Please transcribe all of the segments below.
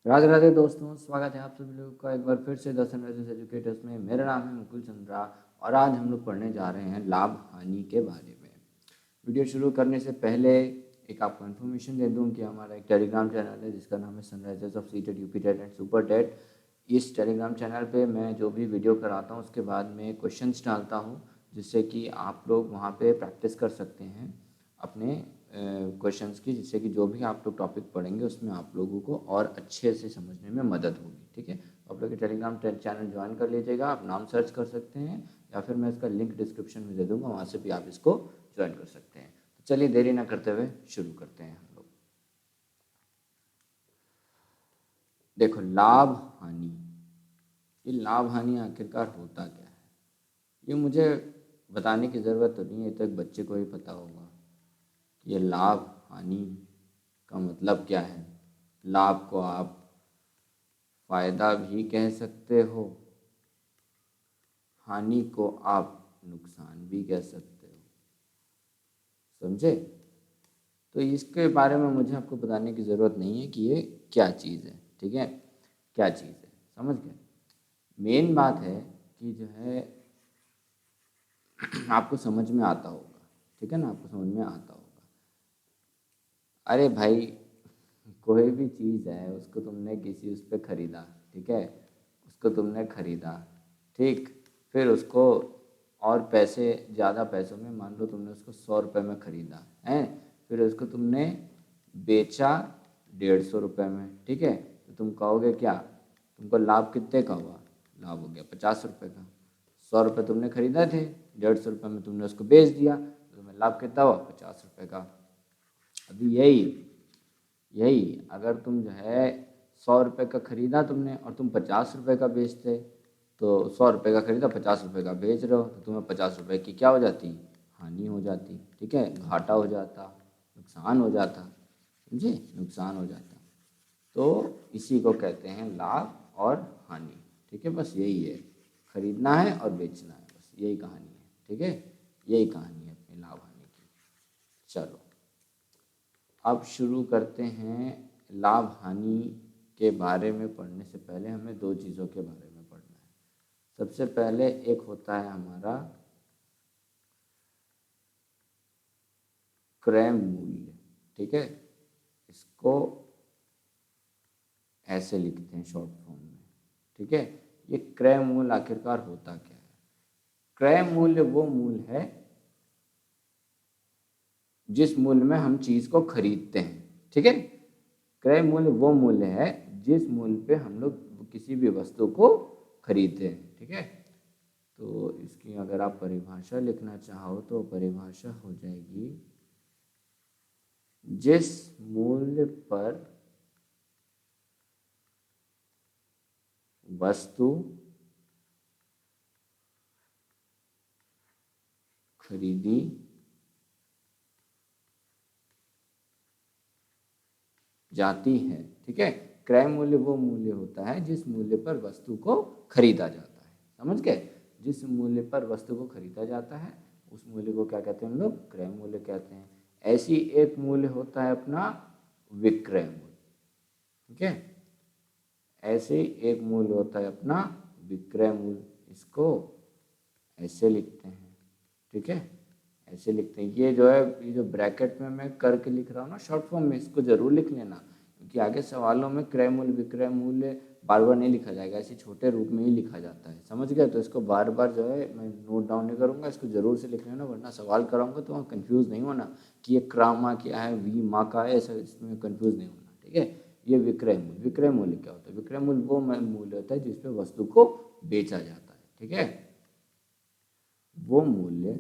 राधे राधे दोस्तों, स्वागत है आप सभी लोगों का एक बार फिर से द सनराइजर्स एजुकेटर्स में। मेरा नाम है मुकुल चंद्रा और आज हम लोग पढ़ने जा रहे हैं लाभ हानि के बारे में। वीडियो शुरू करने से पहले एक आपको इन्फॉर्मेशन दे दूं कि हमारा एक टेलीग्राम चैनल है जिसका नाम है Sunrisers of CTET UPTET and super TET. इस टेलीग्राम चैनल पे मैं जो भी वीडियो कराता हूँ उसके बाद में क्वेश्चंस डालता हूँ जिससे कि आप लोग वहाँ पे प्रैक्टिस कर सकते हैं अपने क्वेश्चंस की, जिससे कि जो भी आप लोग टॉपिक पढ़ेंगे उसमें आप लोगों को और अच्छे से समझने में मदद होगी। ठीक है, आप लोग टेलीग्राम चैनल ज्वाइन कर लीजिएगा। आप नाम सर्च कर सकते हैं या फिर मैं इसका लिंक डिस्क्रिप्शन में दे दूँगा, वहाँ से भी आप इसको ज्वाइन कर सकते हैं। तो चलिए देरी ना करते हुए शुरू करते हैं हम लोग। देखो, लाभ हानि, ये लाभ हानि आखिरकार होता क्या है ये मुझे बताने की ज़रूरत तो नहीं है, ये तो एक बच्चे को ही पता होगा कि ये लाभ हानि का मतलब क्या है। लाभ को आप फायदा भी कह सकते हो, हानि को आप नुकसान भी कह सकते हो। समझे? तो इसके बारे में मुझे आपको बताने की ज़रूरत नहीं है कि ये क्या चीज़ है। ठीक है, क्या चीज़ है, समझ गए। मेन बात है कि जो है आपको समझ में आता होगा। ठीक है ना, आपको समझ में आता होगा। अरे भाई, कोई भी चीज़ है उसको तुमने किसी उस पर ख़रीदा, ठीक है, उसको तुमने ख़रीदा, ठीक, फिर उसको और पैसे ज़्यादा पैसों में, मान लो तुमने उसको 100 रुपये में ख़रीदा है, फिर उसको तुमने बेचा 150 रुपये में। ठीक है, तो तुम कहोगे क्या, तुमको लाभ कितने का हुआ? लाभ हो गया 50 रुपये का। 100 रुपये तुमने ख़रीदा थे, 150 रुपये में तुमने उसको बेच दिया, तो तुम्हें लाभ कितना हुआ? 50 रुपये का। अभी यही यही अगर तुम जो है 100 रुपये का ख़रीदा तुमने और तुम 50 रुपये का बेचते, तो 100 रुपये का ख़रीदा, 50 रुपये का बेच रहे हो, तो तुम्हें 50 रुपये की क्या हो जाती? हानि हो जाती। ठीक है, घाटा हो जाता, नुकसान हो जाता। समझे? नुकसान हो जाता। तो इसी को कहते हैं लाभ और हानि। ठीक है, बस यही है, खरीदना है और बेचना है, बस यही कहानी है। ठीक है, यही कहानी है अपने लाभ हानि की। चलो अब शुरू करते हैं। लाभ हानि के बारे में पढ़ने से पहले हमें दो चीज़ों के बारे में पढ़ना है। सबसे पहले एक होता है हमारा क्रय मूल्य। ठीक है, इसको ऐसे लिखते हैं शॉर्ट फॉर्म में। ठीक है, ये क्रय मूल्य आखिरकार होता क्या है? क्रय मूल्य वो मूल्य है जिस मूल्य में हम चीज़ को खरीदते हैं। ठीक है, क्रय मूल्य वो मूल्य है जिस मूल्य पे हम लोग किसी भी वस्तु को खरीदते हैं। ठीक है, तो इसकी अगर आप परिभाषा लिखना चाहो तो परिभाषा हो जाएगी, जिस मूल्य पर वस्तु खरीदी जाती है। ठीक है, क्रय मूल्य वो मूल्य होता है जिस मूल्य पर वस्तु को खरीदा जाता है। समझ गए? जिस मूल्य पर वस्तु को खरीदा जाता है उस मूल्य को क्या कहते हैं हम लोग? क्रय मूल्य कहते हैं। ऐसी एक मूल्य होता है अपना विक्रय मूल्य। ठीक है, ऐसे एक मूल्य होता है अपना विक्रय मूल्य। इसको ऐसे लिखते हैं। ठीक है, ऐसे लिखते हैं। ये जो है, ये जो ब्रैकेट में मैं करके लिख रहा हूँ ना शॉर्ट फॉर्म में, इसको जरूर लिख लेना, क्योंकि आगे सवालों में क्रय मूल्य विक्रय मूल्य बार बार नहीं लिखा जाएगा, ऐसे छोटे रूप में ही लिखा जाता है। समझ गए? तो इसको बार बार जो है मैं नोट डाउन नहीं करूँगा, इसको जरूर से लिख लेना, वरना सवाल कराऊंगा तो वहाँ कन्फ्यूज़ नहीं होना कि ये क्रामा क्या है, वी माँ का है, ऐसा इसमें कन्फ्यूज़ नहीं होना। ठीक है, ये विक्रय मूल्य। विक्रय मूल्य क्या होता है? विक्रय मूल्य वो मूल्य होता है जिसपे वस्तु को बेचा जाता है। ठीक है, वो मूल्य,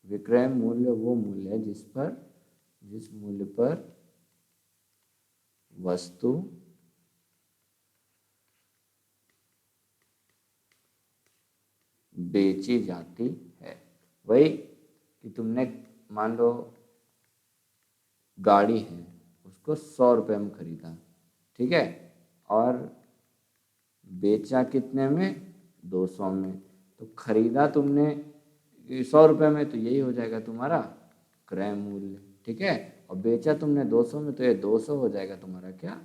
विक्रय मूल्य वो मूल्य है जिस मूल्य पर वस्तु बेची जाती है। वही कि तुमने मान लो गाड़ी है, उसको 100 रुपये में खरीदा, ठीक है, और बेचा कितने में? 200 में। तो खरीदा तुमने 100 रुपये में, तो यही हो जाएगा तुम्हारा क्रय मूल्य। ठीक है, और बेचा तुमने 200 में, तो ये 200 हो जाएगा तुम्हारा क्या?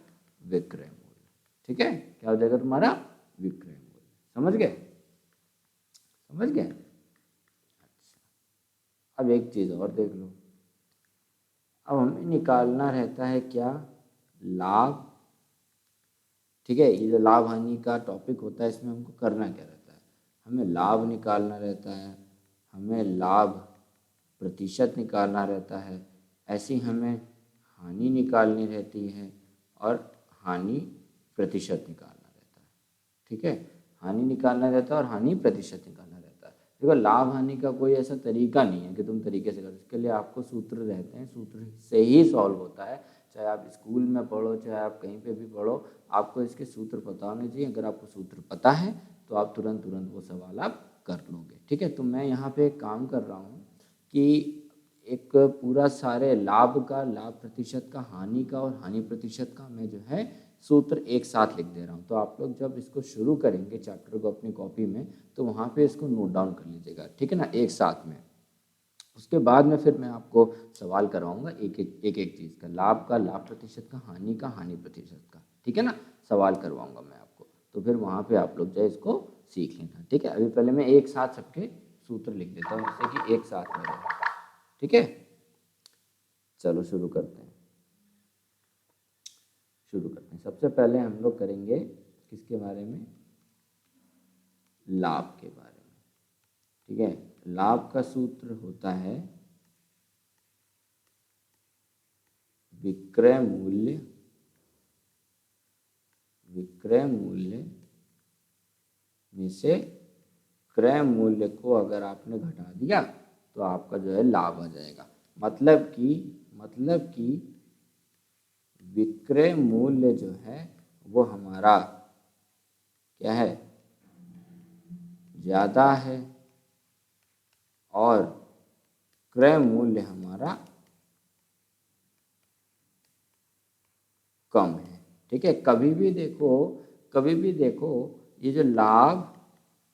विक्रय मूल्य। ठीक है, क्या हो जाएगा तुम्हारा विक्रय मूल्य। समझ गए, समझ गए। अच्छा, अब एक चीज और देख लो, अब हमें निकालना रहता है क्या, लाभ। ठीक है, ये जो लाभ हानि का टॉपिक होता है इसमें हमको करना क्या रहता है, हमें लाभ निकालना रहता है, हमें लाभ प्रतिशत निकालना रहता है, ऐसी हमें हानि निकालनी रहती है और हानि प्रतिशत निकालना रहता है। ठीक है, हानि निकालना रहता है और हानि प्रतिशत निकालना रहता है। देखो लाभ हानि का कोई ऐसा तरीका नहीं है कि तुम तरीके से करो, इसके लिए आपको सूत्र रहते हैं, सूत्र से ही सॉल्व होता है। चाहे आप स्कूल में पढ़ो, चाहे आप कहीं पे भी पढ़ो, आपको इसके सूत्र पता होने चाहिए। अगर आपको सूत्र पता है तो आप तुरंत तुरंत वो सवाल आप कर लोगे। ठीक है, तो मैं यहाँ पे एक काम कर रहा हूँ कि एक पूरा सारे लाभ का, लाभ प्रतिशत का, हानि का और हानि प्रतिशत का मैं जो है सूत्र एक साथ लिख दे रहा हूँ। तो आप लोग जब इसको शुरू करेंगे चैप्टर को अपनी कॉपी में, तो वहाँ पे इसको नोट डाउन कर लीजिएगा। ठीक है ना, एक साथ में। उसके बाद में फिर मैं आपको सवाल करवाऊंगा एक एक चीज़ का, लाभ का, लाभ प्रतिशत का, हानि का, हानि प्रतिशत का। ठीक है ना, सवाल करवाऊंगा मैं आपको, तो फिर वहाँ पे आप लोग जो है इसको सीख लेना। ठीक है, अभी पहले मैं एक साथ सबके सूत्र लिख देता हूँ जिससे कि एक साथ में रहे। ठीक है, चलो शुरू करते हैं, शुरू करते हैं। सबसे पहले हम लोग करेंगे किसके बारे में, लाभ के बारे में। ठीक है, लाभ का सूत्र होता है विक्रय मूल्य, विक्रय मूल्य में से क्रय मूल्य को अगर आपने घटा दिया तो आपका जो है लाभ आ जाएगा। मतलब कि विक्रय मूल्य जो है वो हमारा क्या है, ज़्यादा है और क्रय मूल्य हमारा कम है। ठीक है, कभी भी देखो ये जो लाभ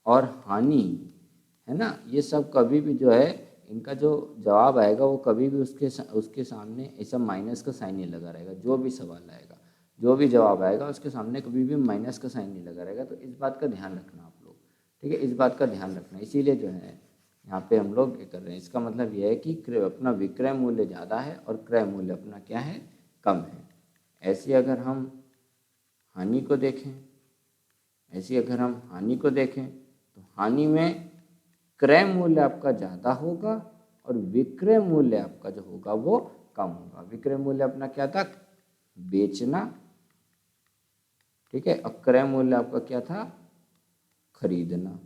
और हानि है ना, ये सब कभी भी जो है इनका जो जवाब आएगा वो कभी भी उसके सामने ऐसा माइनस का साइन नहीं लगा रहेगा। जो भी सवाल आएगा, जो भी जवाब आएगा उसके सामने कभी भी माइनस का साइन नहीं लगा रहेगा। तो इस बात का ध्यान रखना आप लोग। ठीक है, इस बात का ध्यान रखना, इसीलिए जो है यहाँ पे हम लोग ये कर रहे हैं। इसका मतलब यह है कि अपना विक्रय मूल्य ज़्यादा है और क्रय मूल्य अपना क्या है, कम है। ऐसी अगर हम हानि को देखें, तो हानि में क्रय मूल्य आपका ज़्यादा होगा और विक्रय मूल्य आपका जो होगा वो कम होगा। विक्रय मूल्य अपना क्या था, बेचना। ठीक है, और क्रय मूल्य आपका क्या था, खरीदना।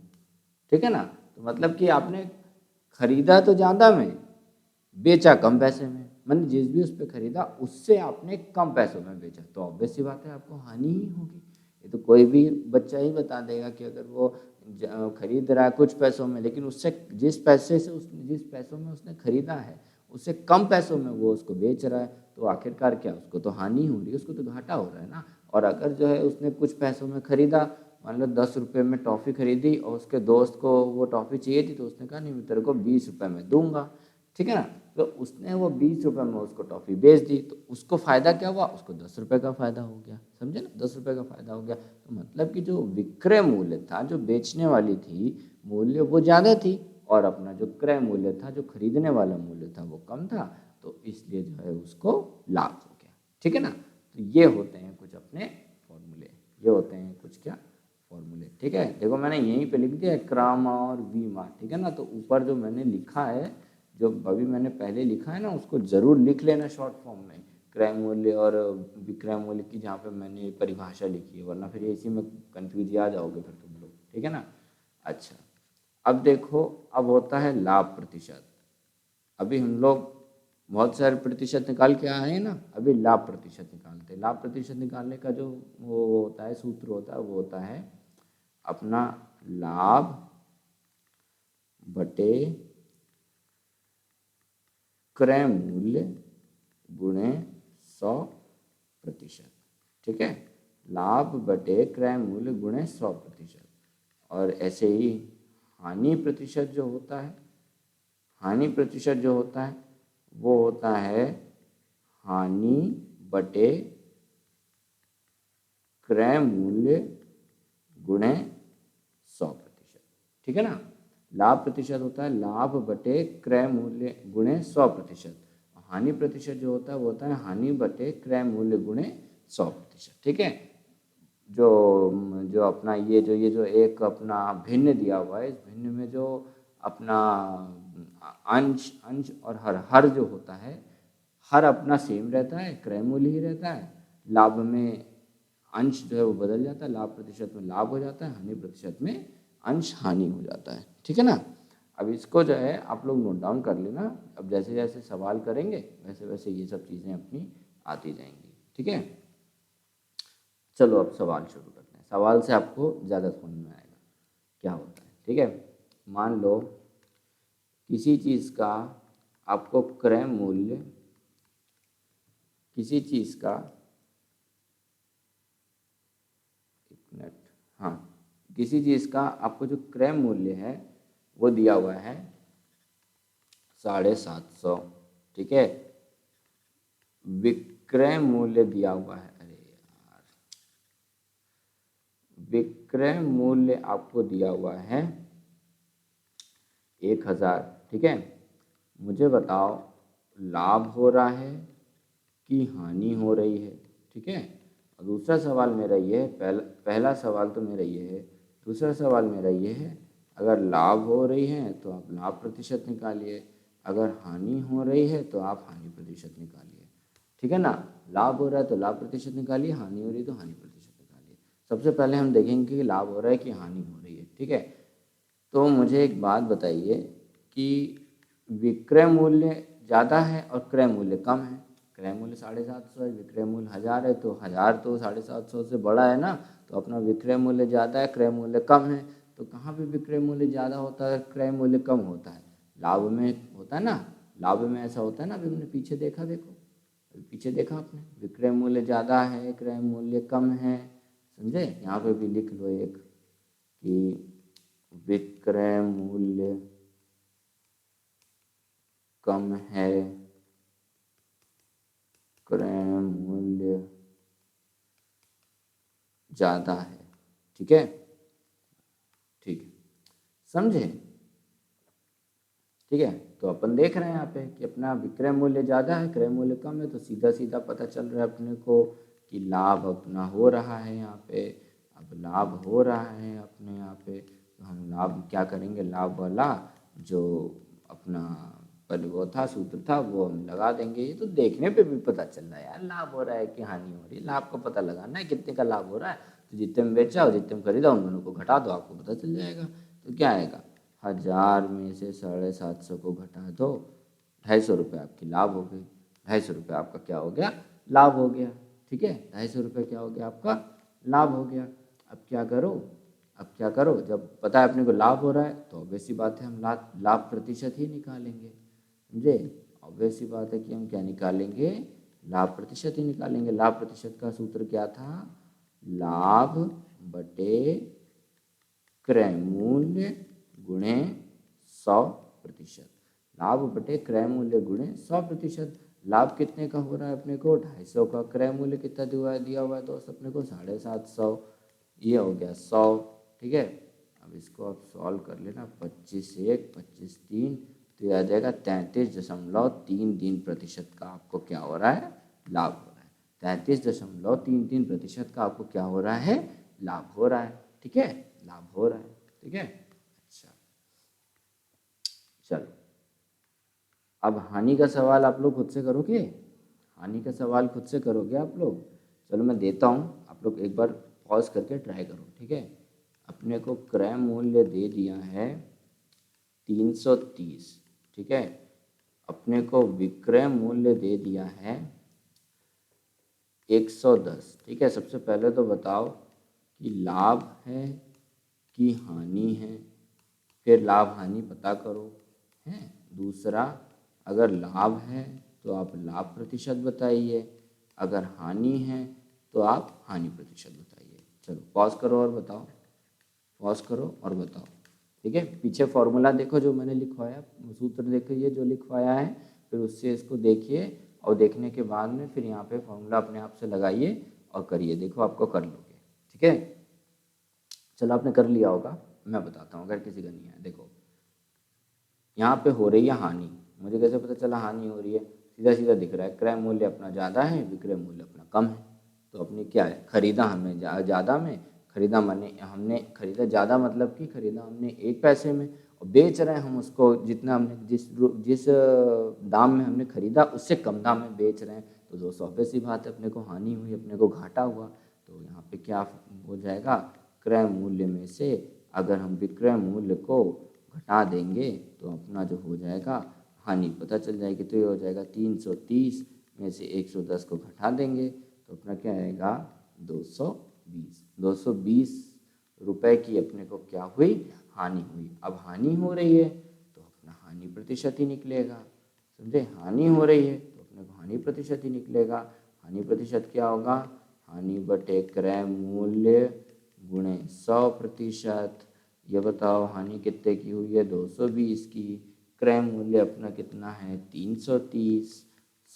ठीक है ना, तो मतलब कि आपने खरीदा तो ज़्यादा में, बेचा कम पैसे में, मतलब जिस भी उस पर खरीदा उससे आपने कम पैसों में बेचा, तो ऑब्वियस सी बात है आपको हानि ही होगी। ये तो कोई भी बच्चा ही बता देगा कि अगर वो खरीद रहा है कुछ पैसों में, लेकिन उससे जिस पैसों में उसने खरीदा है उससे कम पैसों में वो उसको बेच रहा है, तो आखिरकार क्या, उसको तो हानि हो रही है, उसको तो घाटा हो रहा है ना। और अगर जो है उसने कुछ पैसों में खरीदा, मान लो 10 रुपये में टॉफ़ी खरीदी और उसके दोस्त को वो टॉफ़ी चाहिए थी, तो उसने कहा नहीं मैं तेरे को 20 रुपये में दूंगा। ठीक है ना, तो उसने वो 20 रुपये में उसको टॉफ़ी बेच दी, तो उसको फ़ायदा क्या हुआ, उसको 10 रुपये का फ़ायदा हो गया। समझे ना, 10 रुपये का फ़ायदा हो गया। तो मतलब कि जो विक्रय मूल्य था, जो बेचने वाली थी मूल्य वो ज़्यादा थी, और अपना जो क्रय मूल्य था, जो खरीदने वाला मूल्य था वो कम था, तो इसलिए जो है उसको लाभ हो गया। ठीक है ना, तो ये होते हैं कुछ अपने फॉर्मूले, ये होते हैं कुछ क्या फॉर्मूले। ठीक है, देखो मैंने यहीं पे लिख दिया क्रामा और वीमा। ठीक है ना, तो ऊपर जो मैंने लिखा है, जो अभी मैंने पहले लिखा है ना, उसको ज़रूर लिख लेना शॉर्ट फॉर्म में, क्रय मूल्य और विक्रय मूल्य की जहाँ पे मैंने परिभाषा लिखी है, वरना फिर इसी में कंफ्यूज आ जाओगे फिर तुम लोग। ठीक है ना, अच्छा अब देखो, अब होता है लाभ प्रतिशत। अभी हम लोग बहुत सारे प्रतिशत निकाल के आए हैं ना, अभी लाभ प्रतिशत निकालते हैं। लाभ प्रतिशत निकालने का जो वो होता है, सूत्र होता है, वो होता है अपना लाभ बटे क्रय मूल्य गुणे 100%। ठीक है, लाभ बटे क्रय मूल्य गुणे 100%। और ऐसे ही हानि प्रतिशत जो होता है, हानि प्रतिशत जो होता है वो होता है हानि बटे क्रय मूल्य गुणे 100%, ठीक है ना। लाभ प्रतिशत होता है लाभ बटे क्रय मूल्य गुणे 100%। हानि प्रतिशत जो होता है वो होता है हानि बटे क्रय मूल्य गुणे 100%, ठीक है। जो जो अपना ये जो एक अपना भिन्न दिया हुआ है, इस भिन्न में जो अपना अंश अंश और हर जो होता है, हर अपना सेम रहता है, क्रय मूल्य ही रहता है। लाभ में अंश जो है वो बदल जाता है, लाभ प्रतिशत में लाभ हो जाता है, हानि प्रतिशत में अंश हानि हो जाता है, ठीक है ना। अब इसको जो है आप लोग नोट डाउन कर लेना। अब जैसे जैसे सवाल करेंगे वैसे वैसे ये सब चीज़ें अपनी आती जाएंगी, ठीक है। चलो अब सवाल शुरू करते हैं। सवाल से आपको ज़्यादा समझ में आएगा क्या होता है, ठीक है। मान लो किसी चीज़ का आपको क्रय मूल्य, किसी चीज़ का, एक मिनट, हाँ, किसी चीज़ का आपको जो क्रय मूल्य है वो दिया हुआ है 750, ठीक है। विक्रय मूल्य दिया हुआ है, अरे यार, विक्रय मूल्य आपको दिया हुआ है 1000, ठीक है। मुझे बताओ लाभ हो रहा है कि हानि हो रही है, ठीक है। और दूसरा सवाल मेरा ये है, पहला सवाल तो मेरा ये है, दूसरा सवाल मेरा ये है, अगर लाभ हो रही है तो आप लाभ प्रतिशत निकालिए, अगर हानि हो रही है तो आप हानि प्रतिशत निकालिए, ठीक है ना। लाभ हो रहा है तो लाभ प्रतिशत निकालिए, हानि हो रही है तो हानि प्रतिशत निकालिए। सबसे पहले हम देखेंगे कि लाभ हो रहा है कि हानि हो रही है, ठीक है। तो मुझे एक बात बताइए कि विक्रय मूल्य ज़्यादा है और क्रय मूल्य कम है। क्रय मूल्य 750 है, विक्रय मूल्य 1000 है, तो 1000 तो 750 से बड़ा है ना, तो अपना विक्रय मूल्य ज़्यादा है, क्रय मूल्य कम है। तो कहाँ पे विक्रय मूल्य ज़्यादा होता है, क्रय मूल्य कम होता है? लाभ में होता है ना। लाभ में ऐसा होता है ना, अभी हमने पीछे देखा, देखो पीछे देखा आपने, विक्रय मूल्य ज़्यादा है, क्रय मूल्य कम है, समझे। यहाँ पे भी लिख लो एक कि विक्रय मूल्य कम है, क्रय मूल्य ज़्यादा है, ठीक है, ठीक है, समझे, ठीक है। तो अपन देख रहे हैं यहाँ पे कि अपना विक्रय मूल्य ज़्यादा है, क्रय मूल्य कम है, तो सीधा सीधा पता चल रहा है अपने को कि लाभ अपना हो रहा है यहाँ पे। अब लाभ हो रहा है अपने यहाँ पे, तो हम लाभ क्या करेंगे, लाभ वाला जो अपना पर वो था, सूत्र था, वो हम लगा देंगे। ये तो देखने पे भी पता चल रहा है यार, लाभ हो रहा है कि हानि हो रही है। लाभ का पता लगाना है, कितने का लाभ हो रहा है, तो जितने में बेचा और जितने में खरीदा उन दोनों को घटा दो, आपको पता चल जाएगा। तो क्या आएगा, 1000 में से 750 को घटा दो, 250 रुपये आपकी लाभ हो गई। 250 रुपये आपका क्या हो गया, लाभ हो गया, ठीक है। 250 रुपये क्या हो गया, आपका लाभ हो गया। अब क्या करो, अब क्या करो, जब पता है अपने को लाभ हो रहा है तो ऑब्वियस सी बात है हम लाभ प्रतिशत ही निकालेंगे, समझे। ऑब्वियस सी बात है कि हम क्या निकालेंगे, लाभ प्रतिशत ही निकालेंगे। लाभ प्रतिशत का सूत्र क्या था, लाभ बटे क्रय मूल्य गुणे 100%। लाभ बटे क्रय मूल्य गुणे 100%। लाभ कितने का हो रहा है अपने को, 250 का। क्रय मूल्य कितना दिया हुआ है दोस्त अपने को, 750, ये हो गया 100, ठीक है। अब इसको आप सॉल्व कर लेना, 25 1 25 3, तो ये आ जाएगा 33.33% का आपको क्या हो रहा है, लाभ हो रहा है। 33.33% का आपको क्या हो रहा है, लाभ हो रहा है, ठीक है, लाभ हो रहा है, ठीक है। अच्छा चलो, अब हानि का सवाल आप लोग खुद से करोगे, हानि का सवाल खुद से करोगे आप लोग। चलो मैं देता हूँ, आप लोग एक बार पॉज करके ट्राई करो, ठीक है। अपने को क्रय मूल्य दे दिया है 330, ठीक है। अपने को विक्रय मूल्य दे दिया है 110, ठीक है। सबसे पहले तो बताओ कि लाभ है कि हानि है, फिर लाभ हानि पता करो, है। दूसरा, अगर लाभ है तो आप लाभ प्रतिशत बताइए, अगर हानि है तो आप हानि प्रतिशत बताइए। चलो पॉज करो और बताओ, पॉज करो और बताओ, ठीक है। पीछे फॉर्मूला देखो जो मैंने लिखवाया, सूत्र देखिए जो लिखवाया है, फिर उससे इसको देखिए और देखने के बाद में फिर यहाँ पे फॉर्मूला अपने आप से लगाइए और करिए, देखो आपको कर लोगे, ठीक है। चलो आपने कर लिया होगा, मैं बताता हूँ अगर किसी का नहीं है। देखो यहाँ पे हो रही है हानि, मुझे कैसे पता चला हानि हो रही है? सीधा सीधा दिख रहा है, क्रय मूल्य अपना ज़्यादा है, विक्रय मूल्य अपना कम है। तो अपनी क्या है, खरीदा हमने ज़्यादा में, खरीदा माने हमने खरीदा ज़्यादा मतलब कि खरीदा हमने 1 पैसे में, और बेच रहे हैं हम उसको जितना हमने जिस दाम में हमने खरीदा उससे कम दाम में बेच रहे हैं। तो दोस्तों ऑब्वियस सी बात है, अपने को हानि हुई, अपने को घाटा हुआ। तो यहाँ पे क्या हो जाएगा, क्रय मूल्य में से अगर हम विक्रय मूल्य को घटा देंगे तो अपना जो हो जाएगा हानि पता चल जाएगी। तो ये हो जाएगा 330 में से 110 को घटा देंगे तो अपना क्या आएगा, 220। 220 रुपए की अपने को क्या हुई, हानि हुई। अब हानि हो रही है तो अपना हानि प्रतिशत ही निकलेगा, समझे? हानि हो रही है तो अपने को हानि प्रतिशत ही निकलेगा। हानि प्रतिशत क्या होगा, हानि बटे क्रय मूल्य गुणे 100%। ये बताओ हानि कितने की हुई है, 220 की। क्रय मूल्य अपना कितना है, 330।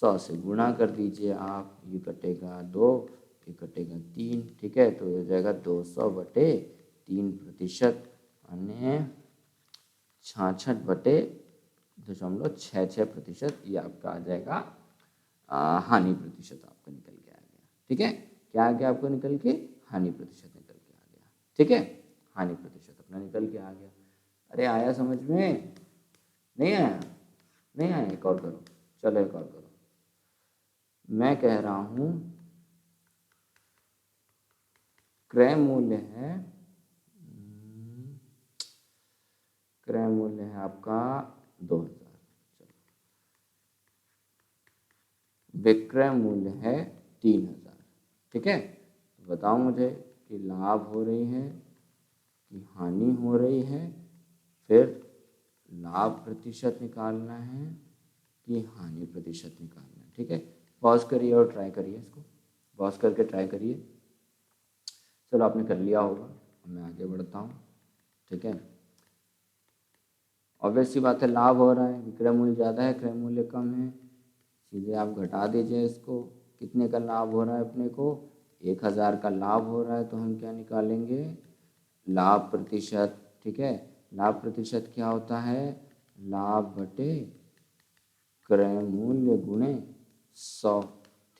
100 से गुणा कर दीजिए आप, ये कटेगा 2, ये कटेगा 3, ठीक है। तो हो जाएगा 200/3%, यानी 66.66%। ये आपका आ जाएगा हानि प्रतिशत आपका निकल के आ गया, ठीक है। क्या आ गया आपको निकल के, हानि प्रतिशत निकल के आ गया, ठीक है। हानि प्रतिशत अपना निकल के आ गया। अरे आया समझ में, नहीं आया? नहीं आया, एक और करो, चलो एक और करो। मैं कह रहा हूं क्रय मूल्य है, क्रय मूल्य है आपका 2000, चलो। विक्रय मूल्य है 3000, ठीक है। तो बताओ मुझे कि लाभ हो रही है कि हानि हो रही है, फिर लाभ प्रतिशत निकालना है कि हानि प्रतिशत निकालना है, ठीक है। पॉज करिए और ट्राई करिए, इसको पॉज करके ट्राई करिए। चलो आपने कर लिया होगा, मैं आगे बढ़ता हूँ, ठीक है। ऑब्वियस सी बात है, लाभ हो रहा है, विक्रय मूल्य ज़्यादा है, क्रय मूल्य कम है। सीधे आप घटा दीजिए इसको। कितने का लाभ हो रहा है अपने को, 1000 का लाभ हो रहा है, तो हम क्या निकालेंगे, लाभ प्रतिशत, ठीक है। लाभ प्रतिशत क्या होता है, लाभ बटे क्रय मूल्य गुणे 100,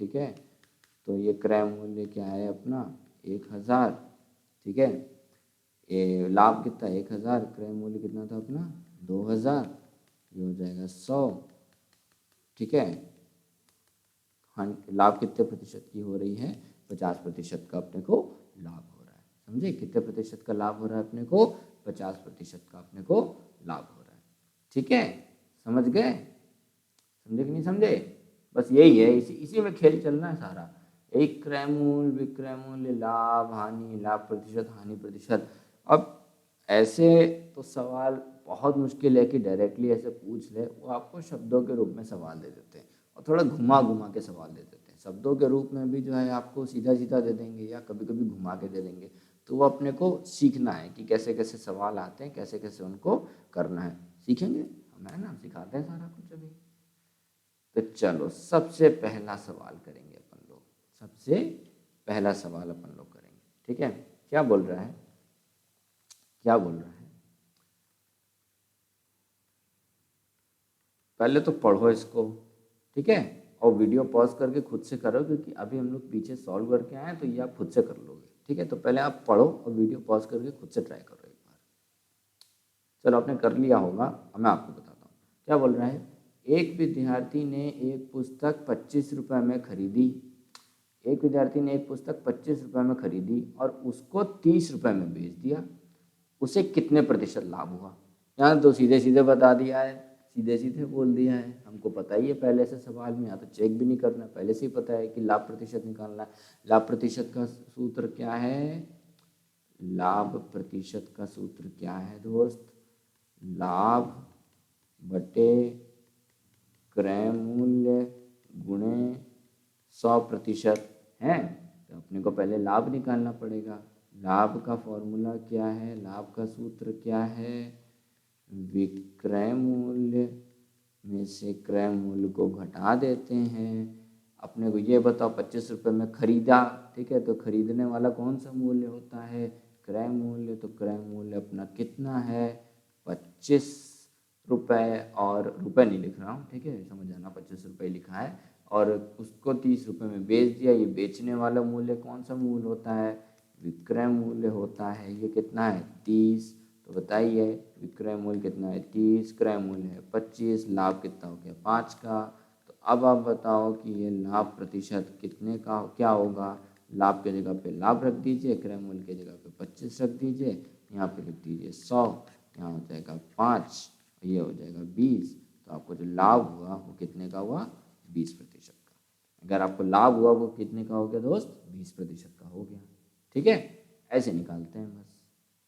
ठीक है। तो ये क्रय मूल्य क्या है अपना 1000, ठीक है। ये लाभ कितना 1000, क्रय मूल्य कितना था अपना 2000, ये हो जाएगा 100, ठीक है। हाँ, लाभ कितने प्रतिशत की हो रही है, 50% का अपने को लाभ हो रहा है, समझे? कितने प्रतिशत का लाभ हो रहा है अपने को, 50% का अपने को लाभ हो रहा है, ठीक है। समझ गए, समझे कि नहीं समझे? बस यही है, इसी में खेल चलना है सारा। एक क्रय मूल्य, विक्रय मूल्य, लाभ हानि, लाभ प्रतिशत, हानि प्रतिशत। अब ऐसे तो सवाल बहुत मुश्किल है कि डायरेक्टली ऐसे पूछ ले, वो आपको शब्दों के रूप में सवाल दे देते हैं और थोड़ा घुमा घुमा के सवाल दे देते हैं। शब्दों के रूप में भी जो है आपको सीधा सीधा दे देंगे या कभी कभी घुमा के दे देंगे। तो वो अपने को सीखना है कि कैसे कैसे सवाल आते हैं, कैसे कैसे उनको करना है। सीखेंगे हम, है ना, सिखाते हैं सारा कुछ अभी। तो चलो सबसे पहला सवाल करेंगे अपन लोग, सबसे पहला सवाल अपन लोग करेंगे, ठीक है। क्या बोल रहा है, क्या बोल रहा है, पहले तो पढ़ो इसको, ठीक है। और वीडियो पॉज करके खुद से करो, क्योंकि अभी हम लोग पीछे सॉल्व करके आए हैं तो ये आप खुद से कर लोगे, ठीक है। तो पहले आप पढ़ो और वीडियो पॉज करके खुद से ट्राई करो एक बार। चलो आपने कर लिया होगा, अब मैं आपको बताता हूँ क्या बोल रहा है। एक विद्यार्थी ने एक पुस्तक 25 रुपये में खरीदी, एक विद्यार्थी ने एक पुस्तक 25 रुपये में खरीदी और उसको 30 रुपये में बेच दिया, उसे कितने प्रतिशत लाभ हुआ? यहाँ तो सीधे सीधे बता दिया है, सीधे सीधे बोल दिया है, हमको पता ही है पहले से सवाल में, यहाँ तो चेक भी नहीं करना, पहले से ही पता है कि लाभ प्रतिशत निकालना है। लाभ प्रतिशत का सूत्र क्या है, लाभ प्रतिशत का सूत्र क्या है दोस्त, लाभ बटे क्रय मूल्य गुणे 100% है। तो अपने को पहले लाभ निकालना पड़ेगा। लाभ का फॉर्मूला क्या है, लाभ का सूत्र क्या है, विक्रय मूल्य में से क्रय मूल्य को घटा देते हैं, अपने को ये बताओ 25 रुपये में खरीदा, ठीक है, तो खरीदने वाला कौन सा मूल्य होता है, क्रय मूल्य। तो क्रय मूल्य अपना कितना है, 25 रुपये, और रुपये नहीं लिख रहा हूँ, ठीक है, समझ जाना, 25 रुपये लिखा है और उसको 30 रुपये में बेच दिया। ये बेचने वाला मूल्य कौन सा मूल्य होता है, विक्रय मूल्य होता है। ये कितना है, 30। तो बताइए विक्रय मूल्य कितना है, 30, क्रय मूल्य है 25, लाभ कितना हो गया, 5 का। तो अब आप बताओ कि ये लाभ प्रतिशत कितने का क्या होगा। लाभ के जगह पे लाभ रख दीजिए, क्रय मूल्य के जगह पे 25 रख दीजिए, यहाँ पे लिख दीजिए 100, यहाँ हो जाएगा 5, ये हो जाएगा 20। तो आपको जो लाभ हुआ वो कितने का हुआ, 20% का। अगर आपको लाभ हुआ वो कितने का हो गया दोस्त, 20% का हो गया। ठीक है, ऐसे निकालते हैं, बस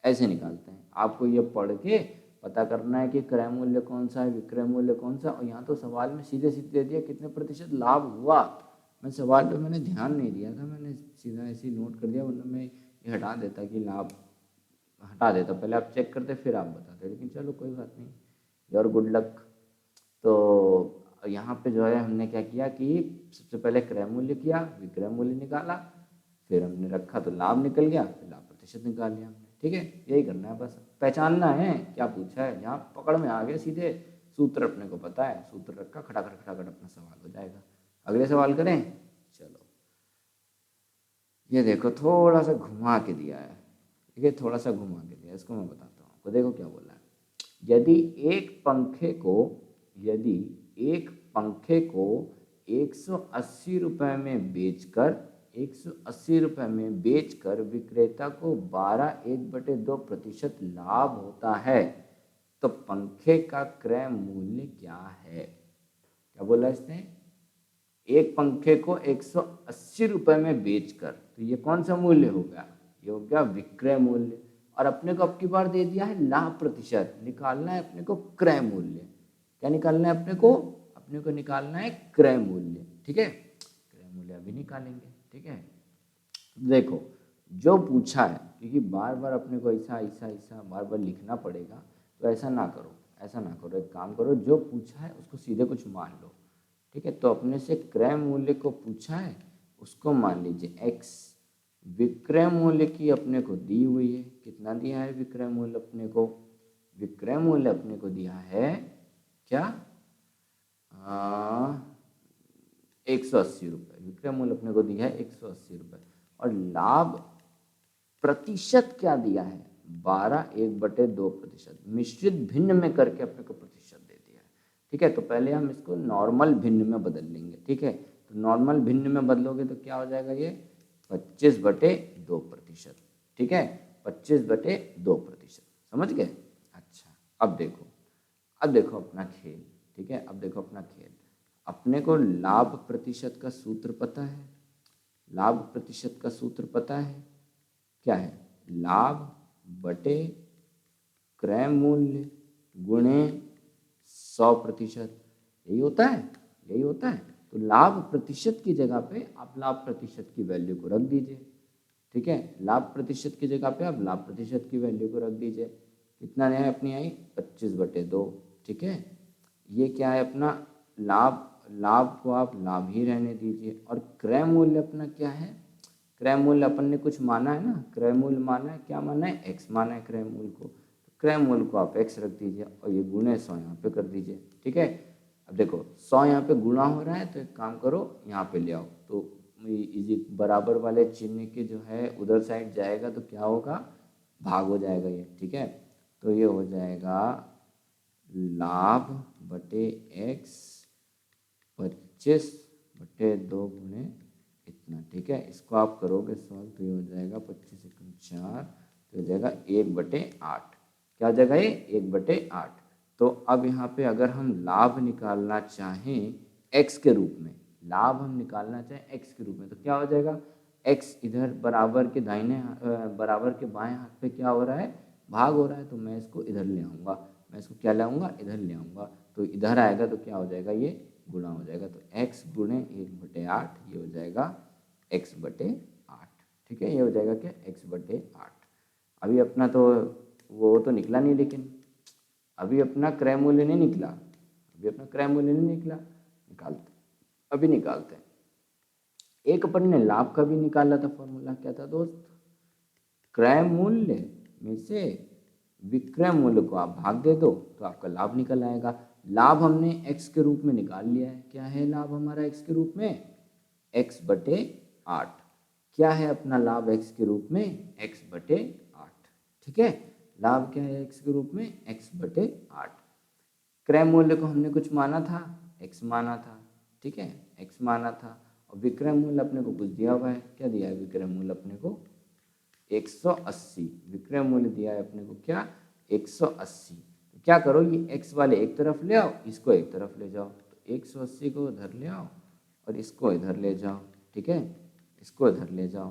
ऐसे निकालते हैं। आपको ये पढ़ के पता करना है कि क्रय मूल्य कौन सा है, विक्रय मूल्य कौन सा। और यहाँ तो सवाल में सीधे सीधे दे दिया कितने प्रतिशत लाभ हुआ। मैं सवाल पे मैंने ध्यान नहीं दिया था, मैंने सीधा ऐसे ही नोट कर दिया, वरना मैं ये हटा देता कि लाभ हटा देता, पहले आप चेक करते फिर आप बताते। लेकिन चलो कोई बात नहीं, योर गुड लक। तो यहाँ पे जो है हमने क्या किया कि सबसे पहले क्रय मूल्य किया, विक्रय मूल्य निकाला, फिर हमने रखा तो लाभ निकल गया, फिर लाभ प्रतिशत निकाल लिया हमने। ठीक है, यही करना है, बस पहचानना है क्या पूछा है। जहाँ पकड़ में आ गया सीधे सूत्र अपने को पता है, सूत्र रखा, खटाखट खटाखट अपना सवाल हो जाएगा। अगले सवाल करें, चलो। ये देखो थोड़ा सा घुमा के दिया है, ठीक है, थोड़ा सा घुमा के दिया, इसको मैं बताता हूँ आपको। देखो क्या बोला है, यदि एक पंखे को 180 रुपये में बेचकर 180 रुपये में बेचकर विक्रेता को 12/1/2% लाभ होता है, तो पंखे का क्रय मूल्य क्या है। क्या बोला इसने, एक पंखे को 180 रुपये में बेचकर, तो ये कौन सा मूल्य हो गया, ये हो गया विक्रय मूल्य। और अपने को अब की बार दे दिया है लाभ प्रतिशत, निकालना है अपने को क्रय मूल्य। क्या निकालना है अपने को निकालना है क्रय मूल्य। ठीक है, क्रय मूल्य अभी निकालेंगे। ठीक है, देखो जो पूछा है, क्योंकि बार बार अपने को ऐसा ऐसा ऐसा बार बार लिखना पड़ेगा, तो ऐसा ना करो, एक काम करो, जो पूछा है उसको सीधे कुछ मान लो। ठीक है, तो अपने से क्रय मूल्य को पूछा है, उसको मान लीजिए x। विक्रय मूल्य की अपने को दी हुई है, कितना दिया है विक्रय मूल्य अपने को, विक्रय मूल्य अपने को दिया है क्या, 180 रुपये। विक्रय मूल्य अपने को दिया है 180 रुपये। और लाभ प्रतिशत क्या दिया है, 12/1/2%। मिश्रित भिन्न में करके अपने को प्रतिशत दे दिया है। ठीक है, तो पहले हम इसको नॉर्मल भिन्न में बदल लेंगे। ठीक है, तो नॉर्मल भिन्न में बदलोगे तो क्या हो जाएगा, ये 25/2%। ठीक है, 25/2%, समझ गए। अच्छा, अब देखो अपना खेल। ठीक है, अब देखो अपना खेल। अपने को लाभ प्रतिशत का सूत्र पता है, लाभ प्रतिशत का सूत्र पता है, क्या है, लाभ बटे क्रय मूल्य गुणे 100%। यही होता है, यही होता है। तो लाभ प्रतिशत की जगह पे आप लाभ प्रतिशत की वैल्यू को रख दीजिए। ठीक है, लाभ प्रतिशत की जगह पे आप लाभ प्रतिशत की वैल्यू को रख दीजिए। कितना है अपनी आई, 25/2। ठीक है, ये क्या है अपना लाभ, लाभ को आप लाभ ही रहने दीजिए। और क्रय मूल्य अपना क्या है, क्रय मूल्य अपन ने कुछ माना है ना, क्रय मूल्य माना है, क्या माना है, x माना है क्रय मूल्य को। तो क्रय मूल्य को आप x रख दीजिए और ये गुणे 100 यहाँ पे कर दीजिए। ठीक है, अब देखो 100 यहाँ पे गुणा हो रहा है, तो एक काम करो यहाँ पे ले आओ, तो इजी बराबर वाले चिन्ह के जो है उधर साइड जाएगा तो क्या होगा, भाग हो जाएगा ये। ठीक है, तो ये हो जाएगा लाभ बटे x 25/2 गुणे इतना। ठीक है, इसको आप करोगे सॉल्व तो ये हो जाएगा 25 एकम 4, तो हो जाएगा 1/8। क्या हो जाएगा ये, 1/8। तो अब यहाँ पे अगर हम लाभ निकालना चाहें x के रूप में, लाभ हम निकालना चाहें x के रूप में, तो क्या हो जाएगा, x इधर बराबर के दाहिने बराबर के बाएं हाथ पे क्या हो रहा है, भाग हो रहा है, तो मैं इसको इधर ले आऊँगा, मैं इसको क्या लाऊंगा, इधर ले आऊँगा। तो इधर आएगा तो क्या हो जाएगा, ये गुणा हो जाएगा, तो x गुणे 1/8, ये हो जाएगा x/8। ठीक है, ये हो जाएगा क्या, x/8। अभी अपना तो वो तो निकला नहीं, लेकिन अभी अपना क्रय मूल्य नहीं निकला, निकालते, अभी निकालते हैं। एक अपन ने लाभ का भी निकाला था, फॉर्मूला क्या था दोस्त, क्रय मूल्य में से विक्रय मूल्य को आप भाग दे दो तो आपका लाभ निकल आएगा। लाभ हमने x के रूप में निकाल लिया है। क्या है लाभ हमारा x के रूप में, x/8। क्या है अपना लाभ x के रूप में, x/8। ठीक है, लाभ क्या है x के रूप में, x/8। क्रय मूल्य को हमने कुछ माना था, x माना था। ठीक है, x माना था। और विक्रय मूल्य अपने को कुछ दिया हुआ है। क्या दिया है विक्रय मूल्य अपने को, 180। विक्रय मूल्य दिया है अपने को क्या, 180। तो क्या करो, ये x वाले एक तरफ ले आओ, इसको एक तरफ ले जाओ। तो 180 को इधर ले आओ और इसको इधर ले जाओ। ठीक है, इसको इधर ले जाओ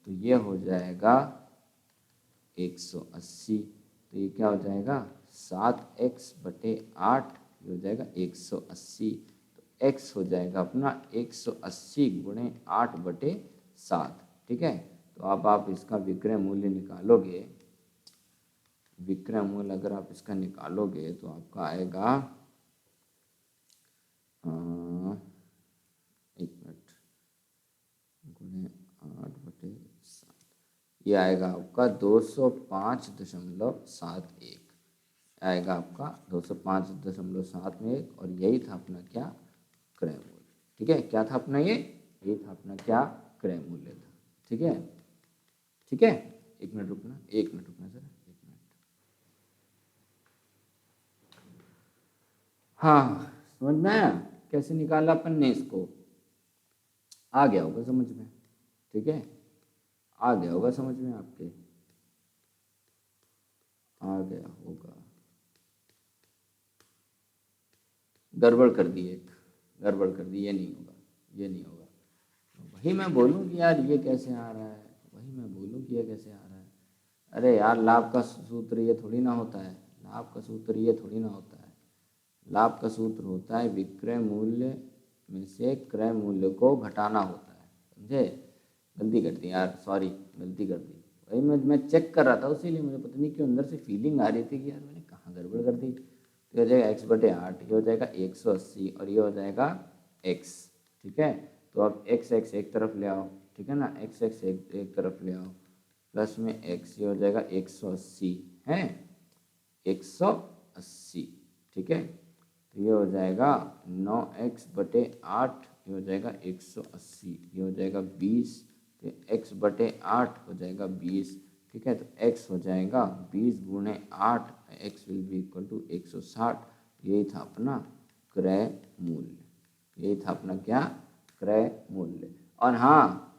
तो ये हो जाएगा 180। तो ये क्या हो जाएगा, 7x/8, ये हो जाएगा 180। तो x हो जाएगा अपना 180 × 8/7। ठीक है, तो अब आप इसका विक्रय मूल्य निकालोगे, विक्रय मूल्य अगर आप इसका निकालोगे तो आपका आएगा, एक मिनट, × 8/7, ये आएगा आपका 205.71 आएगा आपका 205.71। और यही था अपना क्या, क्रय मूल्य। ठीक है, क्या था अपना, यही था अपना क्या, क्रय मूल्य था। ठीक है, ठीक है, एक मिनट रुकना सर, एक मिनट। हाँ, समझ में आया कैसे निकाला अपन ने इसको, आ गया होगा समझ में। ठीक है, आ गया होगा समझ में आपके, आ गया होगा। गड़बड़ कर दी, एक गड़बड़ कर दी, ये नहीं होगा, ये नहीं होगा। वही मैं बोलूँ कि यार ये कैसे आ रहा है, वही मैं बोलूँ कि ये कैसे आ रहा है। अरे यार, लाभ का सूत्र ये थोड़ी ना होता है, लाभ का सूत्र ये थोड़ी ना होता है। लाभ का सूत्र होता है विक्रय मूल्य में से क्रय मूल्य को घटाना होता है, समझे। गलती कर दी यार, सॉरी, गलती कर दी। वही मैं चेक कर रहा था, उसीलिए मुझे पता नहीं क्यों अंदर से फीलिंग आ रही थी कि यार मैंने कहाँ गड़बड़ कर दी। तो ये हो जाएगा x/8, ये हो जाएगा 180 और ये हो जाएगा x। ठीक है, तो अब x एक तरफ ले आओ। ठीक है ना, x एक तरफ ले आओ, प्लस में x, ये हो जाएगा 180 है, 180। ठीक है, तो ये हो जाएगा 9x/8, ये हो जाएगा 180, ये हो जाएगा 20। तो x/8 हो जाएगा 20। ठीक है, तो x हो जाएगा 20 × 8, x will be equal to 160। यही था अपना क्रय मूल्य, यही था अपना क्या, क्रय मूल्य। और हाँ,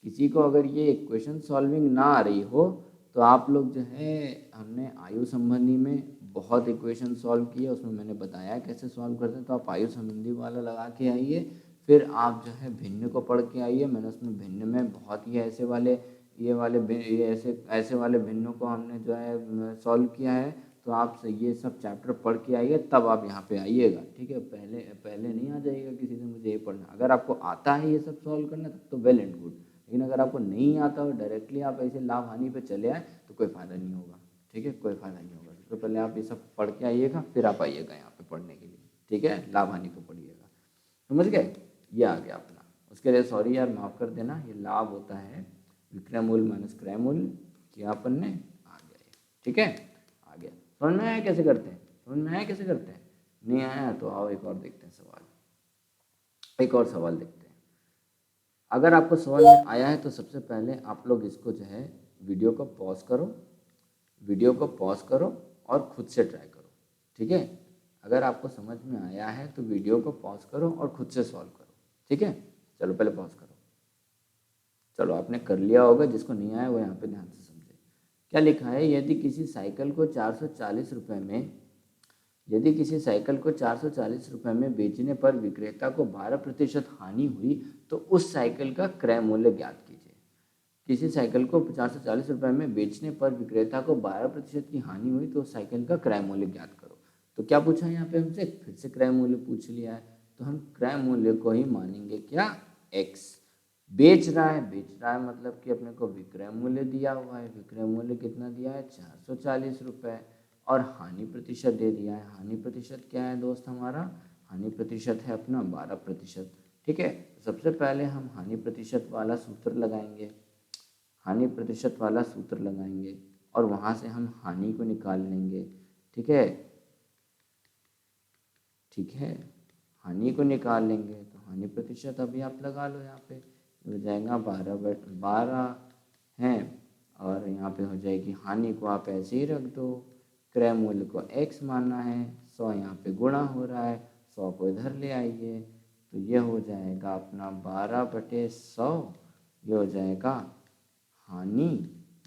किसी को अगर ये इक्वेशन सॉल्विंग ना आ रही हो तो आप लोग जो है, हमने आयु संबंधी में बहुत इक्वेशन सॉल्व किए, उसमें मैंने बताया कैसे सॉल्व करते हैं। तो आप आयु संबंधी वाला लगा के आइए, फिर आप जो है भिन्न को पढ़ के आइए। मैंने उसमें भिन्न में बहुत ही ऐसे वाले ऐसे वाले भिन्नों को हमने जो है सॉल्व किया है। तो आप ये सब चैप्टर पढ़ के आइए, तब आप यहाँ पे आइएगा। ठीक है, पहले पहले नहीं आ जाइएगा किसी से मुझे ये पढ़ना। अगर आपको आता है ये सब सॉल्व करना तब तो वेल एंड गुड, लेकिन अगर आपको नहीं आता और डायरेक्टली आप ऐसे लाभ हानि पे चले आए तो कोई फ़ायदा नहीं होगा। ठीक है, कोई फ़ायदा नहीं होगा। सबसे पहले आप ये सब पढ़ के आइएगा, फिर आप आइएगा यहाँ पे पढ़ने के लिए। ठीक है, लाभ हानि को पढ़िएगा, समझ गए। ये आ गया अपना, उसके लिए सॉरी यार, माफ़ कर देना। ये लाभ होता है विक्रय मूल्य माइनस क्रय मूल्य, किया अपन ने, आ गया ये। ठीक है, आ गया। समझ में आया कैसे करते हैं, समझ में आया कैसे करते हैं। नहीं आया तो आओ एक और देखते हैं सवाल, एक और सवाल देखते हैं। अगर आपको समझ में आया है तो सबसे पहले आप लोग इसको जो है वीडियो को पॉज करो, वीडियो को पॉज करो और खुद से ट्राई करो। ठीक है, अगर आपको समझ में आया है तो वीडियो को पॉज करो और खुद से सॉल्व करो। ठीक है, चलो पहले पॉज करो। चलो आपने कर लिया होगा, जिसको नहीं आया वो यहाँ पे ध्यान से समझे। क्या लिखा है, यदि किसी साइकिल को 440 रुपये में, यदि किसी साइकिल को 440 रुपये में बेचने पर विक्रेता को 12% हानि हुई तो उस साइकिल का क्रय मूल्य ज्ञात कीजिए। किसी साइकिल को 440 रुपये में बेचने पर विक्रेता को 12% की हानि हुई तो उस साइकिल का क्रय मूल्य ज्ञात करो। तो क्या पूछा है यहाँ पे हमसे, फिर से क्रय मूल्य पूछ लिया है, तो हम क्रय मूल्य को ही मानेंगे क्या, x। बेच रहा है मतलब कि अपने को विक्रय मूल्य दिया हुआ है, विक्रय मूल्य कितना दिया है, 440 रुपये। और हानि प्रतिशत दे दिया है, हानि प्रतिशत क्या है दोस्त हमारा, हानि प्रतिशत है अपना 12%। ठीक है, सबसे पहले हम हानि प्रतिशत वाला सूत्र लगाएंगे, हानि प्रतिशत वाला सूत्र लगाएंगे और वहाँ से हम हानि को निकाल लेंगे। ठीक है, ठीक है, हानि को निकाल लेंगे तो हानि प्रतिशत अभी आप लगा लो, यहाँ पे हो जाएगा 12 हैं और यहाँ पे हो जाएगी हानि को आप ऐसे ही रख दो, क्रय मूल्य को x मानना है, 100 यहाँ पे गुणा हो रहा है, 100 को इधर ले आइए तो ये हो जाएगा अपना 12/100, ये हो जाएगा हानि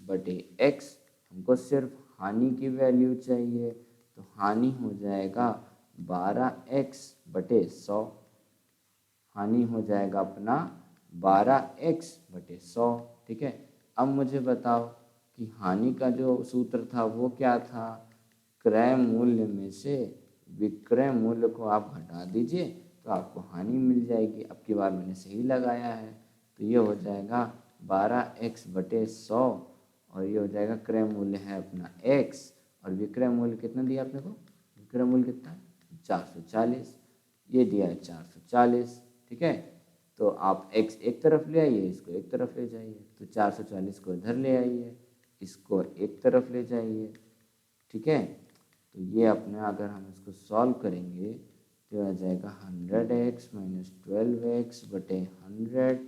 बटे x। हमको सिर्फ हानि की वैल्यू चाहिए तो हानि हो जाएगा 12x/100, हानि हो जाएगा अपना 12x/100। ठीक है, अब मुझे बताओ कि हानि का जो सूत्र था वो क्या था, क्रय मूल्य में से विक्रय मूल्य को आप घटा दीजिए तो आपको हानि मिल जाएगी। अब की बार मैंने सही लगाया है तो ये हो जाएगा 12x/100 और ये हो जाएगा क्रय मूल्य है अपना x और विक्रय मूल्य कितना दिया अपने को, विक्रय मूल्य कितना है 440, ये दिया है 440। ठीक है, तो आप x एक तरफ ले आइए, इसको एक तरफ ले जाइए, तो 440 को इधर ले आइए, इसको एक तरफ ले जाइए। ठीक है, तो ये अपने अगर हम इसको सॉल्व करेंगे तो आ जाएगा 100x - 12x/100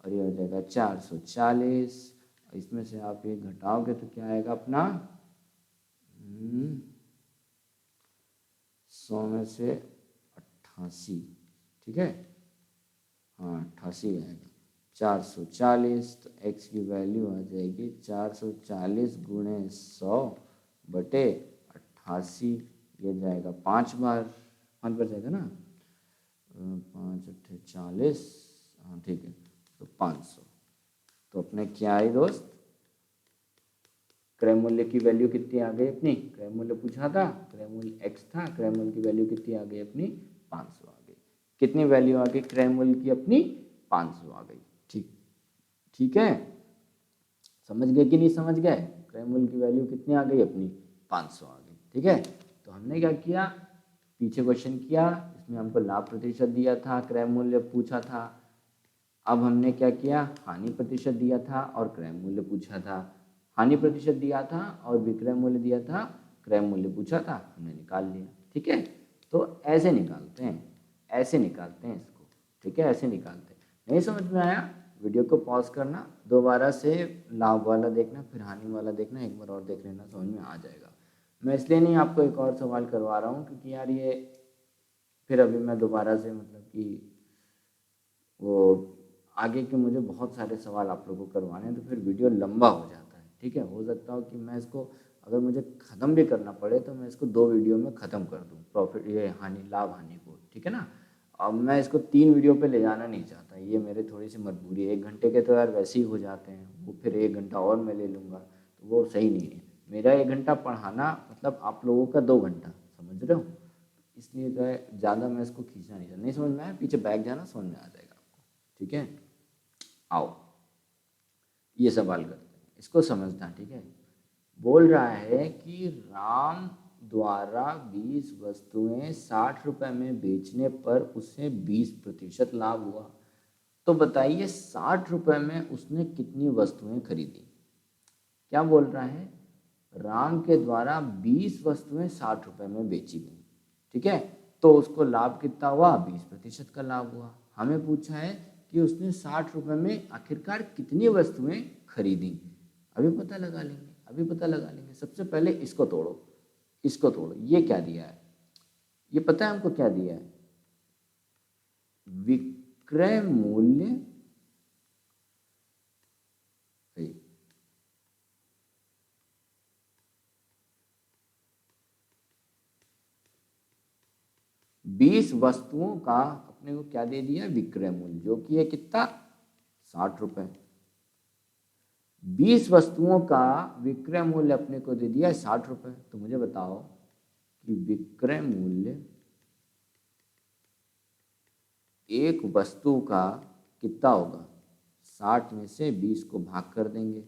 और ये हो जाएगा 440। इसमें से आप ये घटाओगे तो क्या आएगा अपना 100 में से 88। ठीक है, हाँ 88 आएगा, 440 तो x की वैल्यू आ जाएगी 440 गुणे 100/88, ये जाएगा 5 बार जाएगा ना, 5 8 40, हाँ ठीक है, तो 500। तो अपने क्या आई दोस्त, क्रय मूल्य की वैल्यू कितनी आ गई अपनी, क्रय मूल्य पूछा था, क्रय मूल्य x था, क्रय मूल्य की वैल्यू कितनी आ गई अपनी 500 आ गई। कितनी वैल्यू आ गई क्रय मूल्य की अपनी 500 आ गई। ठीक, ठीक है, समझ गए कि नहीं समझ गए, क्रय मूल्य की वैल्यू कितनी आ गई अपनी 500 आ गई। ठीक है, तो हमने क्या किया, पीछे क्वेश्चन किया, इसमें हमको लाभ प्रतिशत दिया था, क्रय मूल्य पूछा था। अब हमने क्या किया, हानि प्रतिशत दिया था और क्रय मूल्य पूछा था, हानि प्रतिशत दिया था और विक्रय मूल्य दिया था, क्रय मूल्य पूछा था, हमने निकाल लिया। ठीक है, तो ऐसे निकालते हैं, ऐसे निकालते हैं इसको। ठीक है, ऐसे निकालते हैं। नहीं समझ में आया, वीडियो को पॉज करना, दोबारा से लाभ वाला देखना, फिर हानि वाला देखना, एक बार और देख लेना, समझ में आ जाएगा। मैं इसलिए नहीं आपको एक और सवाल करवा रहा हूँ क्योंकि यार ये फिर अभी मैं दोबारा से मतलब कि वो आगे के मुझे बहुत सारे सवाल आप लोगों को करवाने हैं तो फिर वीडियो लंबा हो जाता है। ठीक है, हो सकता हो कि मैं इसको अगर मुझे ख़त्म भी करना पड़े तो मैं इसको 2 वीडियो में ख़त्म कर दूँ, प्रॉफिट ये हानि लाभ हानि को। ठीक है ना, अब मैं इसको 3 वीडियो पे ले जाना नहीं चाहता, ये मेरे थोड़ी सी मजबूरी है। 1 घंटे के तो यार वैसे ही हो जाते हैं, वो फिर 1 घंटा और मैं ले लूँगा तो वो सही नहीं है। मेरा 1 घंटा पढ़ाना मतलब आप लोगों का 2 घंटा, समझ रहे हो, इसलिए जो है ज़्यादा मैं इसको खींचना नहीं चाहता। नहीं समझ में आया, पीछे बैक जाना, समझ में आ जाएगा आपको। ठीक है, आओ ये सवाल करते हैं, इसको समझना। ठीक है, बोल रहा है कि राम द्वारा 20 वस्तुएं 60 रुपए में बेचने पर उसे 20% लाभ हुआ। तो बताइए 60 रुपए में उसने कितनी वस्तुएं खरीदी। क्या बोल रहा है, राम के द्वारा 20 वस्तुएं 60 रुपए में बेची गई। ठीक है, तो उसको लाभ कितना हुआ, 20% का लाभ हुआ। हमें पूछा है कि उसने 60 रुपए में आखिरकार कितनी वस्तुएं खरीदी। अभी पता लगा लेंगे, अभी पता लगा लेंगे। सबसे पहले इसको तोड़ो, इसको तोड़ो, ये क्या दिया है, ये पता है हमको क्या दिया है, विक्रय मूल्य 20 वस्तुओं का अपने को क्या दे दिया, विक्रय मूल्य, जो कि है कितना 60 रुपए। 20 वस्तुओं का विक्रय मूल्य अपने को दे दिया 60 रुपए। तो मुझे बताओ कि विक्रय मूल्य एक वस्तु का कितना होगा, 60 में से 20 को भाग कर देंगे,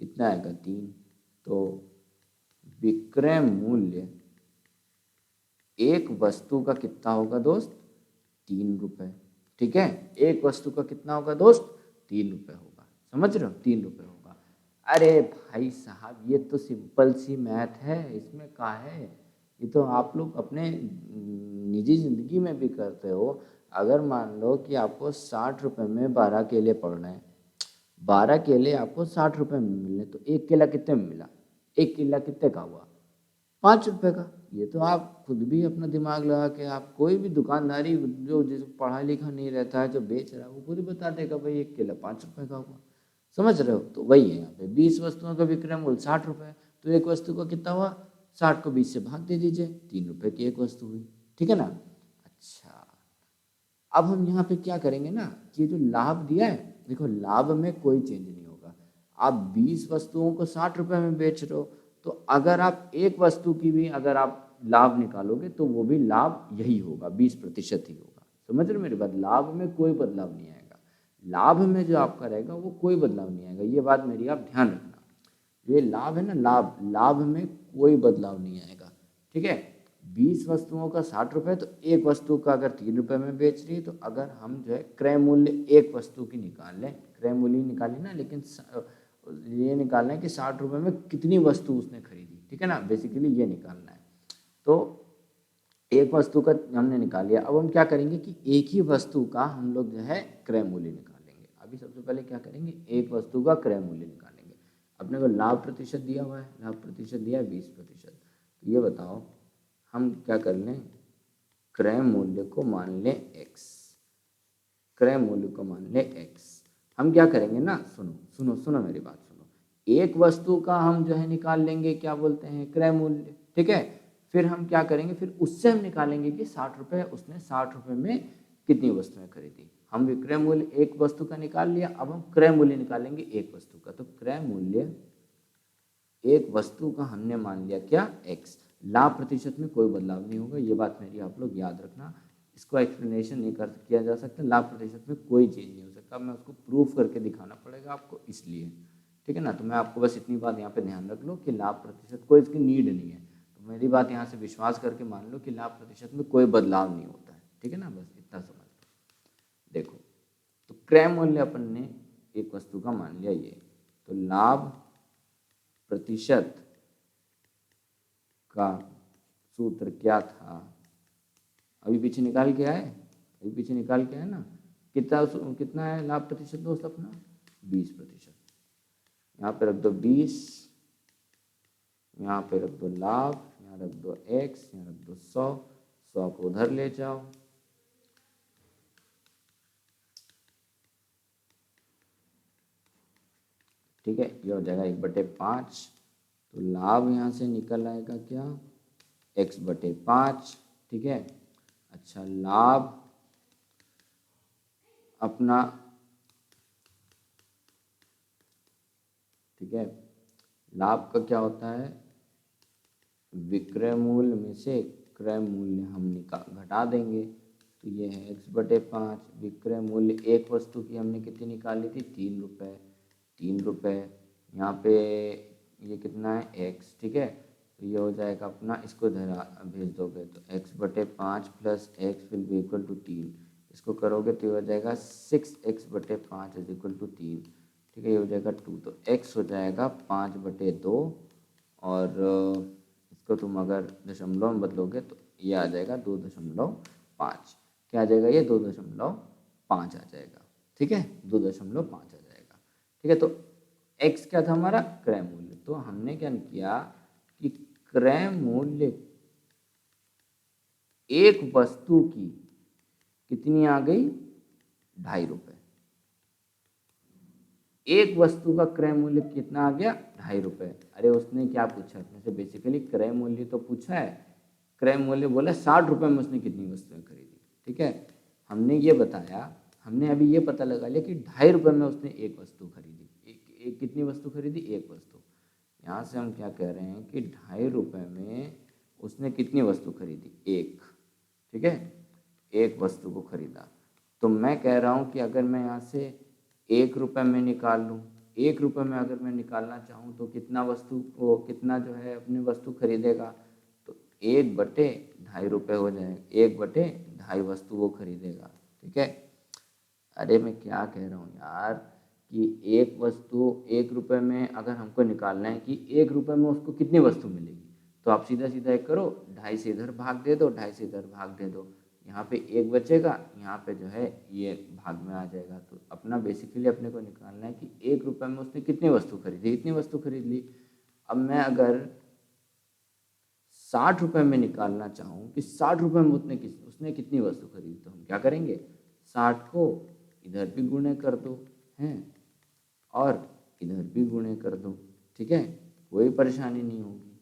कितना आएगा 3। तो विक्रय मूल्य एक वस्तु का कितना होगा दोस्त, 3 रुपए। ठीक है, एक वस्तु का कितना होगा दोस्त, 3 रुपये होगा, समझ रहे हो, 3 रुपये होगा। अरे भाई साहब ये तो सिंपल सी मैथ है, इसमें क्या है, ये तो आप लोग अपने निजी जिंदगी में भी करते हो। अगर मान लो कि आपको 60 रुपये में 12 केले पड़ रहे हैं, 12 केले आपको 60 रुपये में मिले, तो एक केला कितने में मिला, एक केला कितने का हुआ, 5 रुपये का। ये तो आप खुद भी अपना दिमाग लगा के, आप कोई भी दुकानदारी जो जिस पढ़ा लिखा नहीं रहता है, जो बेच रहा है, वो खुद ही बता देगा भाई एक केला 5 रुपये का हुआ, समझ रहे हो। तो वही है यहाँ पे 20 वस्तुओं का विक्रय मूल्य 60 रुपये, तो एक वस्तु का कितना हुआ, 60 को 20 से भाग दे दीजिए, 3 रुपये की एक वस्तु हुई, ठीक है ना। अच्छा, अब हम यहाँ पे क्या करेंगे ना, कि जो लाभ दिया है, देखो लाभ में कोई चेंज नहीं होगा। आप 20 वस्तुओं को 60 रुपये में बेच रहे हो, तो अगर आप एक वस्तु की भी अगर आप लाभ निकालोगे तो वो भी लाभ यही होगा, 20% ही होगा, समझ रहे हो मेरी बात। लाभ में कोई बदलाव नहीं आएगा, लाभ में जो आपका रहेगा वो कोई बदलाव नहीं आएगा, ये बात मेरी आप ध्यान रखना। ये लाभ है ना, लाभ, लाभ में कोई बदलाव नहीं आएगा, ठीक है। 20 वस्तुओं का 60 रुपये, तो एक वस्तु का अगर 3 रुपये में बेच रही है, तो अगर हम जो है क्रय मूल्य एक वस्तु की निकाल लें, क्रय मूल्य निकाली ना, लेकिन ये निकालना है कि 60 रुपये में कितनी वस्तु उसने खरीदी, ठीक है ना, बेसिकली ये निकालना है। तो एक वस्तु का हमने निकाल लिया, अब हम क्या करेंगे कि एक ही वस्तु का हम लोग जो है क्रय मूल्य निकालेंगे। अभी सबसे पहले क्या करेंगे, एक वस्तु का क्रय मूल्य निकालेंगे। अपने को लाभ प्रतिशत दिया हुआ है, लाभ प्रतिशत दिया है 20%, तो ये बताओ हम क्या कर लें, क्रय मूल्य को मान लें x, क्रय मूल्य को मान लें x। हम क्या करेंगे ना, सुनो सुनो सुनो मेरी बात सुनो, एक वस्तु का हम जो है निकाल लेंगे, क्या बोलते हैं, क्रय मूल्य, ठीक है। फिर हम क्या करेंगे, फिर उससे हम निकालेंगे कि 60 रुपये, उसने 60 रुपये में कितनी वस्तुएं खरीदी। हम विक्रय मूल्य एक वस्तु का निकाल लिया, अब हम क्रय मूल्य निकालेंगे एक वस्तु का। तो क्रय मूल्य एक वस्तु का हमने मान लिया क्या, x। लाभ प्रतिशत में कोई बदलाव नहीं होगा, ये बात मेरी आप लोग याद रखना। इसको एक्सप्लेनेशन नहीं कर किया जा सकता, लाभ प्रतिशत में कोई चेंज नहीं हो सकता, मैं उसको प्रूफ करके दिखाना पड़ेगा आपको, इसलिए, ठीक है ना। तो मैं आपको बस इतनी बात यहाँ पे ध्यान रख लो कि लाभ प्रतिशत कोई इसकी नीड नहीं है, तो मेरी बात यहाँ से विश्वास करके मान लो कि लाभ प्रतिशत में कोई बदलाव नहीं होता है, ठीक है ना, बस इतना समझ लो। देखो, तो क्रय मूल्य अपन ने एक वस्तु का मान लिया ये, तो लाभ प्रतिशत का सूत्र क्या था, अभी पीछे निकाल के आए, अभी पीछे निकाल के आए ना, कितना है लाभ प्रतिशत दोस्त अपना, 20%। यहाँ पे रख दो 20, यहाँ पे रख दो लाभ, यहाँ रख दो x, यहाँ रख दो 100, 100 को उधर ले जाओ, ठीक है। ये हो जाएगा 1/5, तो लाभ यहाँ से निकल आएगा क्या, x/5, ठीक है। अच्छा, लाभ अपना, ठीक है, लाभ का क्या होता है, विक्रय मूल्य में से क्रय मूल्य हम घटा देंगे, तो ये है x/5। विक्रय मूल्य एक वस्तु की हमने कितनी निकाली थी, 3 रुपये, 3 रुपये, यहाँ पे ये कितना है x, ठीक है। तो ये हो जाएगा अपना, इसको भेज दोगे तो x/5 plus x will be equal to 3, इसको करोगे तो ये हो जाएगा 6x/5 इज इक्वल टू 3, ठीक है। ये हो जाएगा 2, तो x हो जाएगा 5/2, और इसको तुम अगर दशमलव में बदलोगे तो ये आ जाएगा 2.5, क्या आ जाएगा, ये 2.5 आ जाएगा, ठीक है, 2.5 आ जाएगा, ठीक है। तो x क्या था हमारा, क्रय मूल्य। तो हमने क्या किया कि क्रय मूल्य एक वस्तु की कितनी आ गई, 2.5 रुपये। एक वस्तु का क्रय मूल्य कितना आ गया, 2.5 रुपये। अरे उसने क्या पूछा अपने से, बेसिकली क्रय मूल्य तो पूछा है, क्रय मूल्य बोला 60 रुपये में उसने कितनी वस्तुएं खरीदी, ठीक है। हमने ये बताया, हमने अभी ये पता लगा लिया कि 2.5 रुपये में उसने एक वस्तु खरीदी, एक कितनी वस्तु खरीदी, एक वस्तु। यहाँ से हम क्या कह रहे हैं कि 2.5 रुपये में उसने कितनी वस्तु खरीदी, एक, ठीक है, एक वस्तु को खरीदा। तो मैं कह रहा हूँ कि अगर मैं यहाँ से 1 रुपये में निकाल लूँ, 1 रुपये में अगर मैं निकालना चाहूँ तो कितना वस्तु को, कितना जो है अपनी वस्तु खरीदेगा, तो 1/2.5 रुपये हो जाएगा, 1/2.5 वस्तु वो खरीदेगा, ठीक है। अरे मैं क्या कह रहा हूँ यार कि एक वस्तु 1 रुपये में अगर हमको निकालना है कि 1 रुपये में उसको कितनी वस्तु मिलेगी, तो आप सीधा सीधा एक करो, 2.5 से इधर भाग दे दो, 2.5 से इधर भाग दे दो, यहाँ पे 1 बचेगा, यहाँ पे जो है ये भाग में आ जाएगा। तो अपना बेसिकली अपने को निकालना है कि 1 रुपये में उसने कितनी वस्तु खरीदी, इतनी वस्तु खरीद ली। अब मैं अगर 60 रुपये में निकालना चाहूँ कि 60 रुपये में उसने कितनी वस्तु खरीदी, तो हम क्या करेंगे, 60 को इधर भी गुणे कर दो हैं और इधर भी गुणे कर दो, ठीक है, कोई परेशानी नहीं होगी,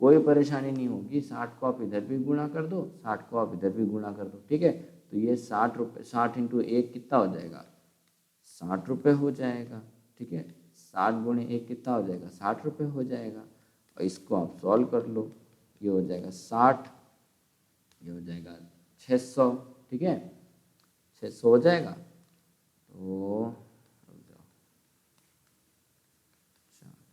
कोई परेशानी नहीं होगी। 60 को आप इधर भी गुणा कर दो, 60 को आप इधर भी गुणा कर दो, ठीक है। तो ये 60 रुपये, 60 इंटू 1 कितना हो जाएगा, 60 रुपये हो जाएगा, ठीक है। 60 गुणे 1 कितना हो जाएगा, 60 रुपये हो जाएगा। और इसको आप सॉल्व कर लो, ये हो जाएगा 60, ये हो जाएगा 600, ठीक है, 600 हो जाएगा। तो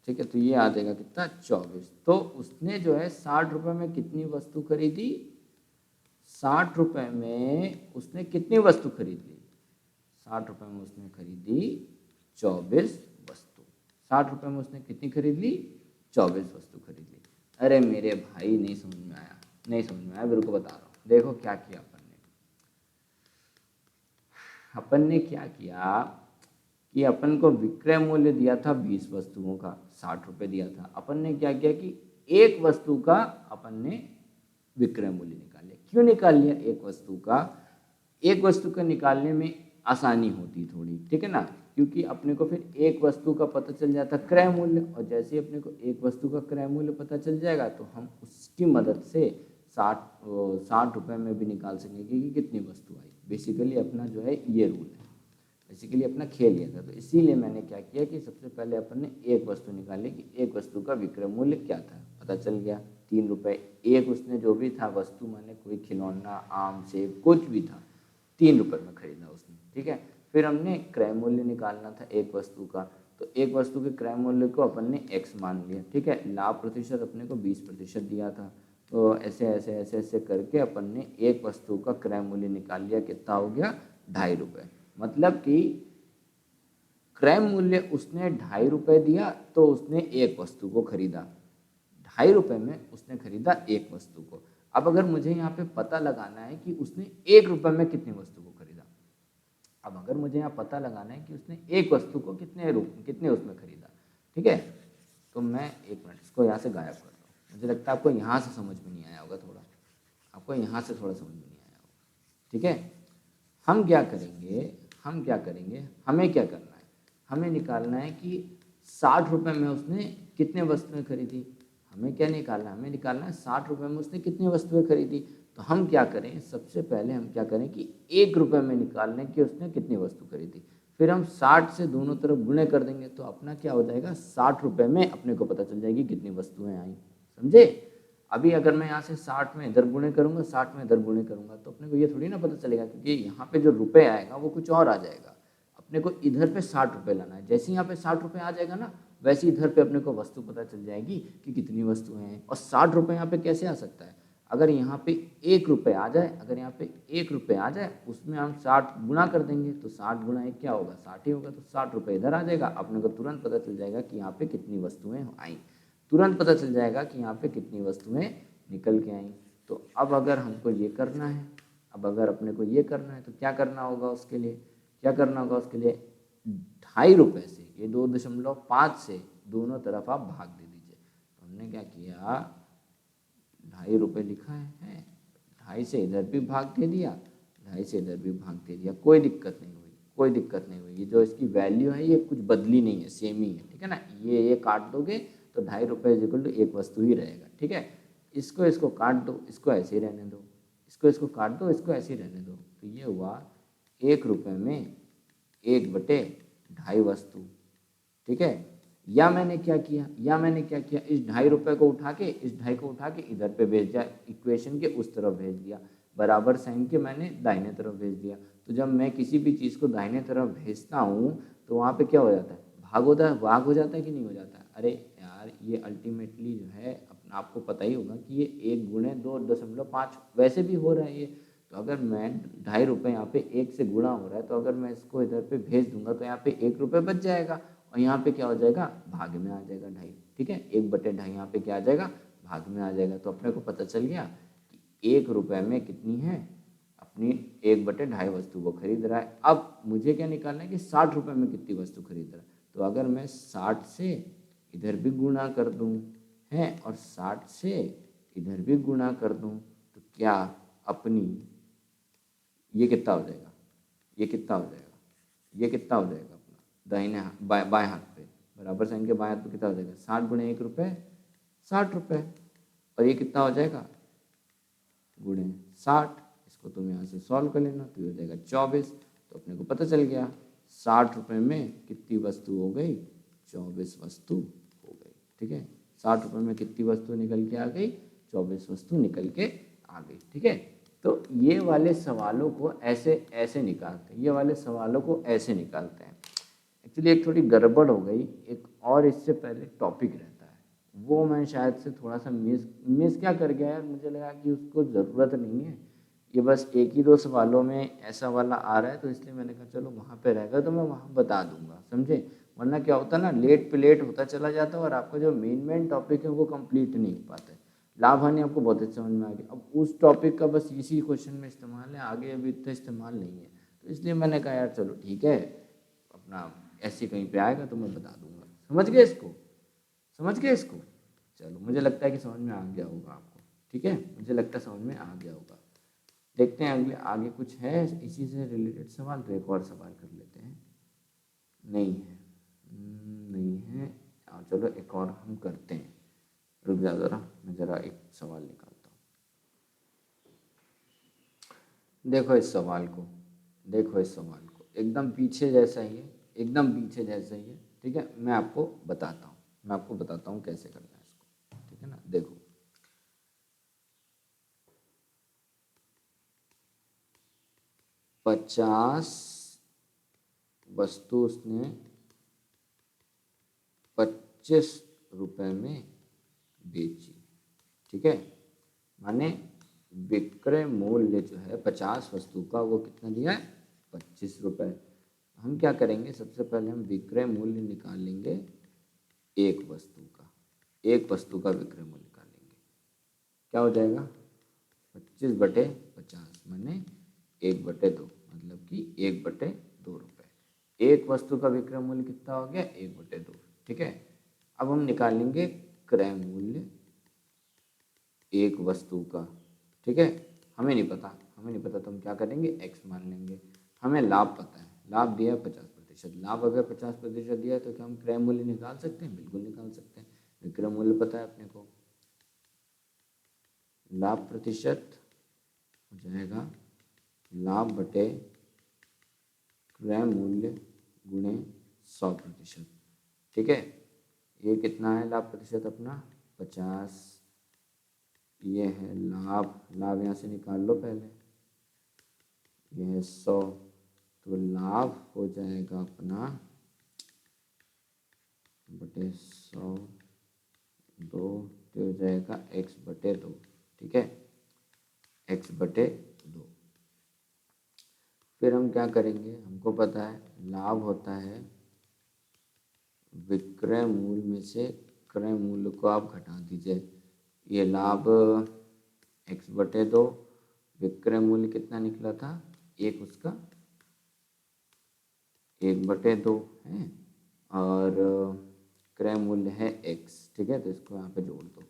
ठीक है, तो ये आ जाएगा कितना, 24। तो उसने जो है 60 रुपये में कितनी वस्तु खरीदी, 60 रुपये में उसने कितनी वस्तु खरीदी, 60 रुपये में उसने खरीदी 24 वस्तु। 60 रुपये में उसने कितनी खरीद ली, 24 वस्तु खरीद ली। अरे मेरे भाई नहीं समझ में आया, नहीं समझ में आया, मेरे को बता रहा हूँ। देखो क्या किया अपन ने क्या किया कि अपन को विक्रय मूल्य दिया था 20 वस्तुओं का, 60 रुपये दिया था। अपन ने क्या किया कि एक वस्तु का अपन ने विक्रय मूल्य निकाल लिया। क्यों निकाल लिया एक वस्तु का, एक वस्तु का निकालने में आसानी होती थोड़ी, ठीक है ना, क्योंकि अपने को फिर एक वस्तु का पता चल जाता क्रय मूल्य, और जैसे ही अपने को एक वस्तु का क्रय मूल्य पता चल जाएगा तो हम उसकी मदद से 60 रुपये में भी निकाल सकेंगे कि कितनी वस्तु आई। बेसिकली अपना जो है ये रूल है, बेसिकली अपना खेल लिया था। तो इसीलिए मैंने क्या किया कि सबसे पहले अपन ने एक वस्तु निकाली कि एक वस्तु का विक्रय मूल्य क्या था, पता चल गया 3 रुपये। एक उसने जो भी था वस्तु, माने कोई खिलौना, आम, सेब, कुछ भी था, 3 रुपये में खरीदा उसने, ठीक है। फिर हमने क्रय मूल्य निकालना था एक वस्तु का, तो एक वस्तु के क्रय मूल्य को अपन ने x मान लिया, ठीक है। लाभ प्रतिशत अपने को 20% दिया था, तो ऐसे ऐसे ऐसे ऐसे करके अपन ने एक वस्तु का क्रय मूल्य निकाल लिया, कितना हो गया, 2.5 रुपये। मतलब कि क्रय मूल्य उसने 2.5 रुपये दिया तो उसने एक वस्तु को खरीदा, 2.5 रुपये में उसने खरीदा एक वस्तु को। अब अगर मुझे यहाँ पे पता लगाना है कि उसने 1 रुपये में कितनी वस्तु को खरीदा, अब अगर मुझे यहाँ पता लगाना है कि उसने एक वस्तु को कितने उसमें खरीदा, ठीक है, तो मैं 1 मिनट इसको यहाँ से गायब कर दूँ। मुझे लगता है आपको यहाँ से समझ में नहीं आया होगा, थोड़ा आपको यहाँ से थोड़ा समझ में नहीं आया होगा, ठीक है। हम क्या करेंगे, हमें क्या करना है, हमें निकालना है कि 60 रुपये में उसने कितने वस्तुएं खरीदी। हमें क्या निकालना है, हमें निकालना है 60 रुपये में उसने कितनी वस्तुएं खरीदी। तो हम क्या करें, सबसे पहले हम क्या करें कि 1 रुपये में निकाल लें कि उसने कितनी वस्तु खरीदी। फिर हम 60 से दोनों तरफ गुणे कर देंगे, तो अपना क्या हो जाएगा, 60 रुपये में अपने को पता चल जाएगी कितनी वस्तुएं आई, समझे। अभी अगर मैं यहाँ से 60 में इधर गुणे करूँगा, 60 में इधर गुणे करूँगा, तो अपने को ये थोड़ी ना पता चलेगा, क्योंकि यहाँ पे जो रुपये आएगा वो कुछ और आ जाएगा। अपने को इधर पे 60 रुपये लाना है, जैसे यहाँ पे 60 रुपये आ जाएगा ना, वैसे इधर पे अपने को वस्तु पता चल जाएगी कि कितनी वस्तुएं हैं। और 60 रुपये यहाँ पे कैसे आ सकता है, अगर यहाँ पे 1 रुपये आ जाए, अगर यहाँ पे 1 रुपये आ जाए, उसमें हम 60 गुणा कर देंगे, तो 60 गुणा 1 क्या होगा, 60 ही होगा। तो 60 रुपये इधर आ जाएगा, अपने को तुरंत पता चल जाएगा कि यहाँ पे कितनी वस्तुएं आई, तुरंत पता चल जाएगा कि यहाँ पे कितनी वस्तुएं निकल के आई। तो अब अगर हमको ये करना है, अब अगर अपने को ये करना है, तो क्या करना होगा उसके लिए, क्या करना होगा उसके लिए, 2.5 रुपये से ये 2.5 से दोनों तरफ आप भाग दे दीजिए। तो हमने क्या किया, 2.5 रुपये लिखा है, 2.5 से इधर भी भाग दे दिया, 2.5 से इधर भी भाग दे दिया, कोई दिक्कत नहीं हुई, कोई दिक्कत नहीं हुई। ये जो इसकी वैल्यू है ये कुछ बदली नहीं है, सेम ही है, ठीक है ना। ये काट दोगे तो 2.5 रुपये इक्वल टू एक वस्तु ही रहेगा, ठीक है। इसको काट दो, इसको ऐसे ही रहने दो, इसको काट दो, इसको ऐसे ही रहने दो। तो ये हुआ 1 रुपये में 1/2.5 वस्तु, ठीक है। या मैंने क्या किया, इस 2.5 रुपये को उठा के, इस 2.5 को उठा के इधर पे भेज दिया, इक्वेशन के उस तरफ भेज दिया, बराबर साइन के मैंने दाहिने तरफ भेज दिया। तो जब मैं किसी भी चीज़ को दाहिने तरफ भेजता हूँ तो वहाँ पे क्या हो जाता है, भाग हो जाता है कि नहीं हो जाता है। अरे यार ये अल्टीमेटली जो है आपको पता ही होगा कि ये 1 गुणे 2.5 वैसे भी हो रहा है ये, तो अगर मैं 2.5 रुपये यहाँ पे 1 से गुणा हो रहा है, तो अगर मैं इसको इधर पे भेज दूंगा तो यहाँ पे 1 रुपये बच जाएगा, और यहाँ पे क्या हो जाएगा, भाग में आ जाएगा 2.5। ठीक है, 1/2 यहाँ पे क्या आ जाएगा, भाग में आ जाएगा। तो अपने को पता चल गया कि 1 रुपये में कितनी है, अपनी 1/2 वस्तु वो खरीद रहा है। अब मुझे क्या निकालना है कि 60 रुपये में कितनी वस्तु खरीद रहा है। तो अगर मैं 60 से इधर भी गुणा कर दूँ है और 60 से इधर भी गुणा कर दूँ, तो क्या अपनी ये कितना हो जाएगा, ये कितना हो जाएगा, ये कितना हो जाएगा अपना दाहिने हाथ बाएं हाथ पे, बराबर साइन के बाएं हाथ पे कितना हो जाएगा, 60 गुणे 1 रुपये 60 रुपये, और ये कितना हो जाएगा गुणे 60। इसको तुम यहाँ से सॉल्व कर लेना, तो ये हो जाएगा 24। तो अपने को पता चल गया 60 रुपये में कितनी वस्तु हो गई, 24 वस्तु हो गई। ठीक है, 60 रुपये में कितनी वस्तु निकल के आ गई, 24 वस्तु निकल के आ गई। ठीक है, तो ये वाले सवालों को ऐसे ऐसे निकालते हैं, ये वाले सवालों को ऐसे निकालते हैं। एक्चुअली एक थोड़ी गड़बड़ हो गई, एक और इससे पहले टॉपिक रहता है, वो मैं शायद से थोड़ा सा मिस क्या कर गया यार, मुझे लगा कि उसको ज़रूरत नहीं है, ये बस 1 ही 2 सवालों में ऐसा वाला आ रहा है, तो इसलिए मैंने कहा चलो वहाँ पे रहेगा तो मैं वहाँ बता दूंगा, समझे। वरना क्या होता ना, लेट पे लेट होता चला जाता और आपका जो मेन टॉपिक है वो कंप्लीट नहीं हो पाता है। लाभ हानि आपको बहुत अच्छे समझ में आ गया। अब उस टॉपिक का बस इसी क्वेश्चन में इस्तेमाल है, आगे अभी इतना इस्तेमाल नहीं है, तो इसलिए मैंने कहा यार चलो ठीक है, अपना ऐसे कहीं पे आएगा तो मैं बता दूंगा। समझ गए इसको, समझ गए इसको। चलो, मुझे लगता है कि समझ में आ गया होगा आपको। ठीक है, मुझे लगता है समझ में आ गया होगा। देखते हैं अगले आगे कुछ है इसी से रिलेटेड सवाल, तो एक और सवाल कर लेते हैं। नहीं है, नहीं है। चलो एक और हम करते हैं, रुक जाओ ज़रा, मैं ज़रा एक सवाल निकालता हूँ। देखो इस सवाल को, देखो इस सवाल को, एकदम पीछे जैसा ही है, एकदम पीछे जैसा ही है। ठीक है, मैं आपको बताता हूँ, मैं आपको बताता हूँ कैसे करना है इसको। ठीक है ना, देखो 50 वस्तु उसने 25 रुपये में बेची। ठीक है, माने विक्रय मूल्य जो है 50 वस्तु का वो कितना दिया है, 25 रुपये। हम क्या करेंगे, सबसे पहले हम विक्रय मूल्य निकालेंगे एक वस्तु का, एक वस्तु का विक्रय मूल्य निकालेंगे। क्या हो जाएगा, 25/50 माने 1/2, मतलब कि 1/2 रुपये। एक वस्तु का विक्रय मूल्य कितना हो गया, 1/2। ठीक है, अब हम निकालेंगे क्रय मूल्य एक वस्तु का। ठीक है, हमें नहीं पता, हमें नहीं पता तो हम क्या करेंगे, x मान लेंगे। हमें लाभ पता है, लाभ दिया 50%। लाभ अगर 50% दिया है तो क्या हम क्रय मूल्य निकाल सकते हैं, बिल्कुल निकाल सकते हैं। विक्रय मूल्य पता है अपने को, लाभ प्रतिशत हो जाएगा लाभ बटे क्रय मूल्य गुणे 100%। ठीक है, ये कितना है लाभ प्रतिशत अपना 50, ये है लाभ, लाभ यहाँ से निकाल लो पहले, ये है 100, तो लाभ हो जाएगा अपना बटे 100 2, तो हो जाएगा x/2। ठीक है, x/2। फिर हम क्या करेंगे, हमको पता है लाभ होता है विक्रय मूल्य में से क्रय मूल्य को आप घटा दीजिए। ये लाभ x/2, विक्रय मूल्य कितना निकला था, एक, उसका 1/2 है, और क्रय मूल्य है x। ठीक है, तो इसको यहाँ पे जोड़ दो,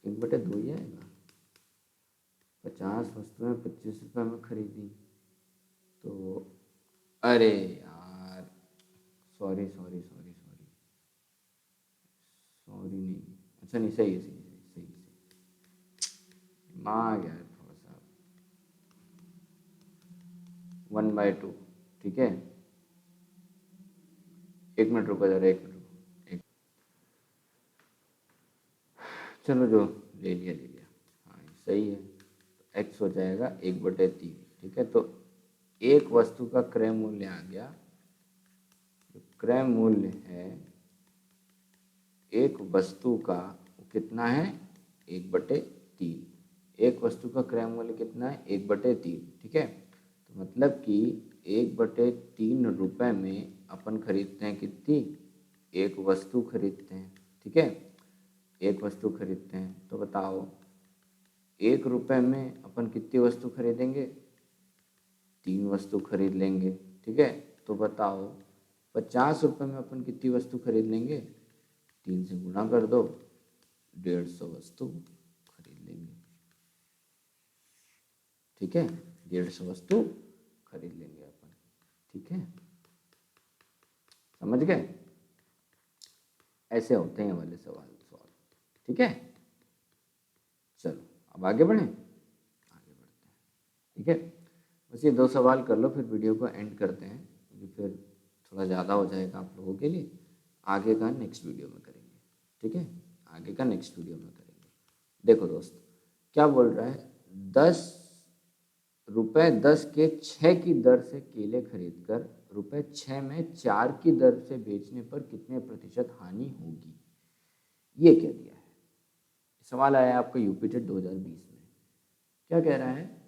1/2 ही आएगा। 50 वस्तुएं 25 रुपये में खरीदी, तो अरे यार sorry sorry sorry sorry sorry नहीं, अच्छा नहीं, सही है, सही है, सही आ गया है थोड़ा सा, 1/2। ठीक है, 1 मिनट रुको जरा, 1 मिनट रुको, चलो जो ले लिया ले लिया, हाँ सही है। तो x हो जाएगा 1/3। ठीक है, तो एक वस्तु का क्रय मूल्य आ गया, जो क्रय मूल्य है एक वस्तु का वो कितना है, 1/3। एक वस्तु का क्रय मूल्य कितना है? 1/3, ठीक है। तो मतलब कि 1/3 रुपए में अपन खरीदते हैं कितनी? एक वस्तु खरीदते हैं, ठीक है। एक वस्तु खरीदते हैं तो बताओ 1 रुपए में अपन कितनी वस्तु खरीदेंगे? 3 वस्तु खरीद लेंगे, ठीक है। तो बताओ 50 रुपए में अपन कितनी वस्तु खरीद लेंगे? 3 से गुणा कर दो, 150 वस्तु खरीद लेंगे, ठीक है। 150 वस्तु खरीद लेंगे अपन, ठीक है। समझ गए? ऐसे होते हैं वाले सवाल सॉल्व, ठीक है। चलो अब आगे बढ़ें, आगे बढ़ते हैं, ठीक है। बस ये 2 सवाल कर लो, फिर वीडियो को एंड करते हैं, क्योंकि फिर थोड़ा ज़्यादा हो जाएगा आप लोगों के लिए। आगे का नेक्स्ट वीडियो में करेंगे, ठीक है। आगे का नेक्स्ट वीडियो में करेंगे। देखो दोस्त, क्या बोल रहा है? 10 के 6 की दर से केले खरीदकर ₹6 में 4 की दर से बेचने पर कितने प्रतिशत हानि होगी? ये क्या दिया है? सवाल आया आपका यूपी टेट 2020 में। क्या कह रहा है?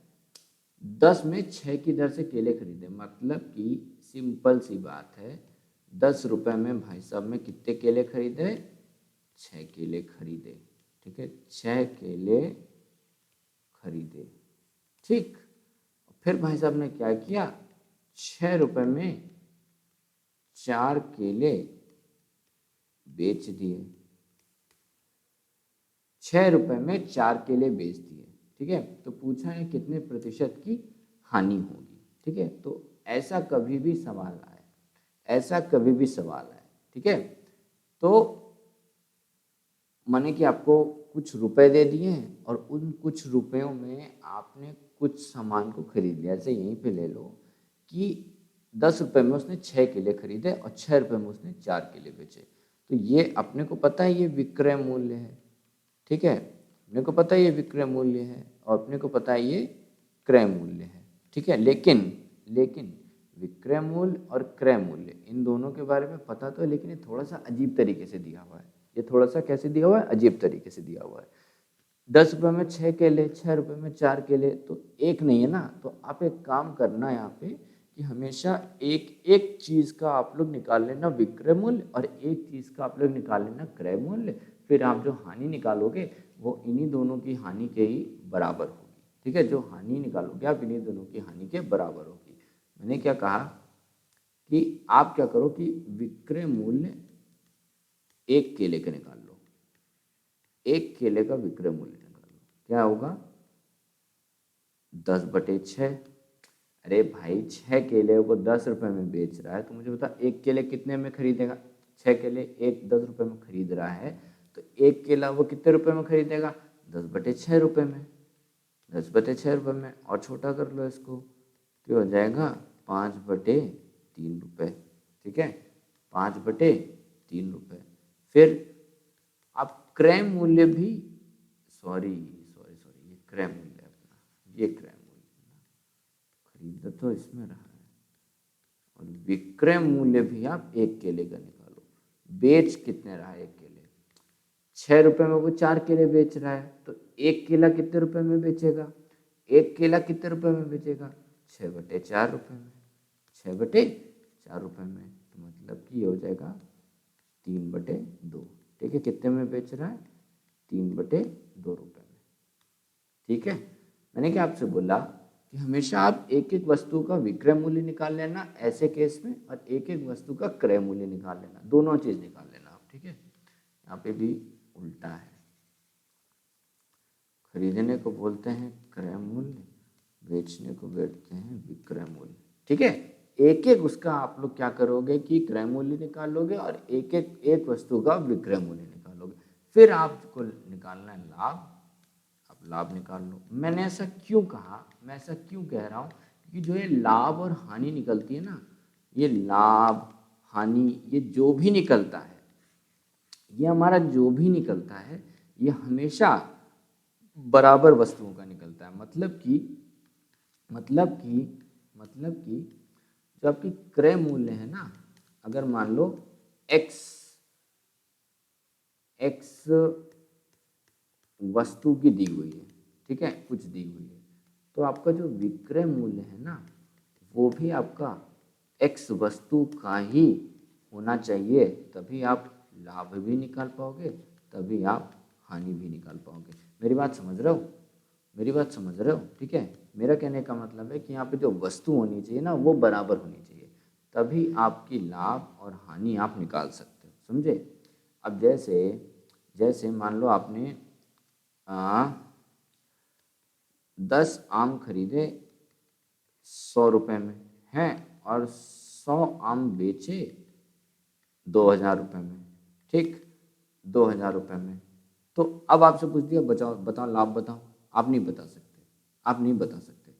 10 में 6 की दर से केले खरीदे, मतलब कि सिंपल सी बात है, 10 रुपए में भाई साहब में कितने केले खरीदे? 6 केले खरीदे, ठीक है। 6 केले खरीदे, ठीक। फिर भाई साहब ने क्या किया? 6 रुपए में 4 केले बेच दिए, 6 रुपए में 4 केले बेच दिए, ठीक है। तो पूछा है कितने प्रतिशत की हानि होगी, ठीक है। तो ऐसा कभी भी सवाल आए, ऐसा कभी भी सवाल आए, ठीक है। तो माने कि आपको कुछ रुपए दे दिए हैं और उन कुछ रुपयों में आपने कुछ सामान को खरीद लिया। जैसे यहीं पे ले लो कि 10 रुपए में उसने 6 केले खरीदे और 6 रुपए में उसने 4 केले बेचे। तो ये अपने को पता है ये विक्रय मूल्य है, ठीक है। अपने को पता है ये विक्रय मूल्य है और अपने को पता है ये क्रय मूल्य है, ठीक है। लेकिन विक्रय मूल्य और क्रय मूल्य इन दोनों के बारे में पता तो है, लेकिन ये थोड़ा सा अजीब तरीके से दिया हुआ है। ये थोड़ा सा कैसे दिया हुआ है? अजीब तरीके से दिया हुआ है। 10 रुपये में 6 केले, 6 रुपये में 4 केले, तो एक नहीं है ना। तो आप एक काम करना यहाँ पे कि हमेशा एक एक चीज़ का आप लोग निकाल लेना विक्रय मूल्य और एक चीज़ का आप लोग निकाल लेना क्रय मूल्य। फिर आप जो हानि निकालोगे वो इन्हीं दोनों की हानि के ही बराबर होगी, ठीक है। जो हानि निकालोगे आप इन्हीं दोनों की हानि के बराबर होगी। मैंने क्या कहा कि आप क्या करो कि विक्रय मूल्य एक केले का निकाल लो, एक केले का विक्रय मूल्य निकाल लो, क्या होगा? 10/6। अरे भाई 6 केले को 10 रुपए में बेच रहा है, तो मुझे बता एक केले कितने में खरीदेगा? 6 केले एक 10 रुपए में खरीद रहा है, तो एक केला वो कितने रुपए में खरीदेगा? 10/6 रुपए में, 10/6 रुपए में। और छोटा कर लो इसको, क्या हो जाएगा? 5/3 रुपए, ठीक है। 5/3 रुपए। फिर आप क्रय मूल्य भी, सॉरी, ये क्रय मूल्य है अपना, ये क्रय मूल्य खरीदा तो इसमें रहा है। और विक्रय मूल्य भी आप एक केले का निकालो। बेच कितने रहा है एक केले? 6 रुपए में वो 4 केले बेच रहा है, तो एक केला कितने रुपए में बेचेगा? एक केला कितने रुपए में बेचेगा? 6/4 रुपए में, 6/4 रुपए में। तो मतलब कि ये हो जाएगा 3/2, ठीक है। कितने में बेच रहा है? 3/2 रुपए में, ठीक है। मैंने क्या आपसे बोला कि हमेशा आप एक एक वस्तु का विक्रय मूल्य निकाल लेना ऐसे केस में, और एक एक वस्तु का क्रय मूल्य निकाल लेना, दोनों चीज निकाल लेना आप, ठीक है। यहाँ पे भी उल्टा है, खरीदने को बोलते हैं क्रय मूल्य, बेचने को बोलते हैं विक्रय मूल्य, ठीक है। एक एक उसका आप लोग क्या करोगे कि क्रय मूल्य निकालोगे और एक वस्तु का विक्रय मूल्य निकालोगे। फिर आपको निकालना है लाभ, आप लाभ निकाल लो। मैंने ऐसा क्यों कहा, मैं ऐसा क्यों कह रहा हूँ? क्योंकि जो ये लाभ और हानि निकलती है ना, ये लाभ हानि ये जो भी निकलता है, ये हमारा जो भी निकलता है, ये हमेशा बराबर वस्तुओं का निकलता है। मतलब कि जो आपकी क्रय मूल्य है ना, अगर मान लो x वस्तु की दी हुई है, ठीक है, कुछ दी हुई है। तो आपका जो विक्रय मूल्य है ना, वो भी आपका एक्स वस्तु का ही होना चाहिए, तभी आप लाभ भी निकाल पाओगे, तभी आप हानि भी निकाल पाओगे। मेरी बात समझ रहे हो? मेरी बात समझ रहे हो? ठीक है, मेरा कहने का मतलब है कि यहाँ पे जो वस्तु होनी चाहिए ना, वो बराबर होनी चाहिए, तभी आपकी लाभ और हानि आप निकाल सकते हो, समझे? अब जैसे जैसे मान लो आपने 10 आम खरीदे 100 रुपये में हैं, और 100 आम बेचे 2000 रुपये में, ठीक, 2000 रुपये में। तो अब आपसे पूछ दिया बचाओ, बताओ लाभ बताओ, आप नहीं बता सकते, आप नहीं बता सकते।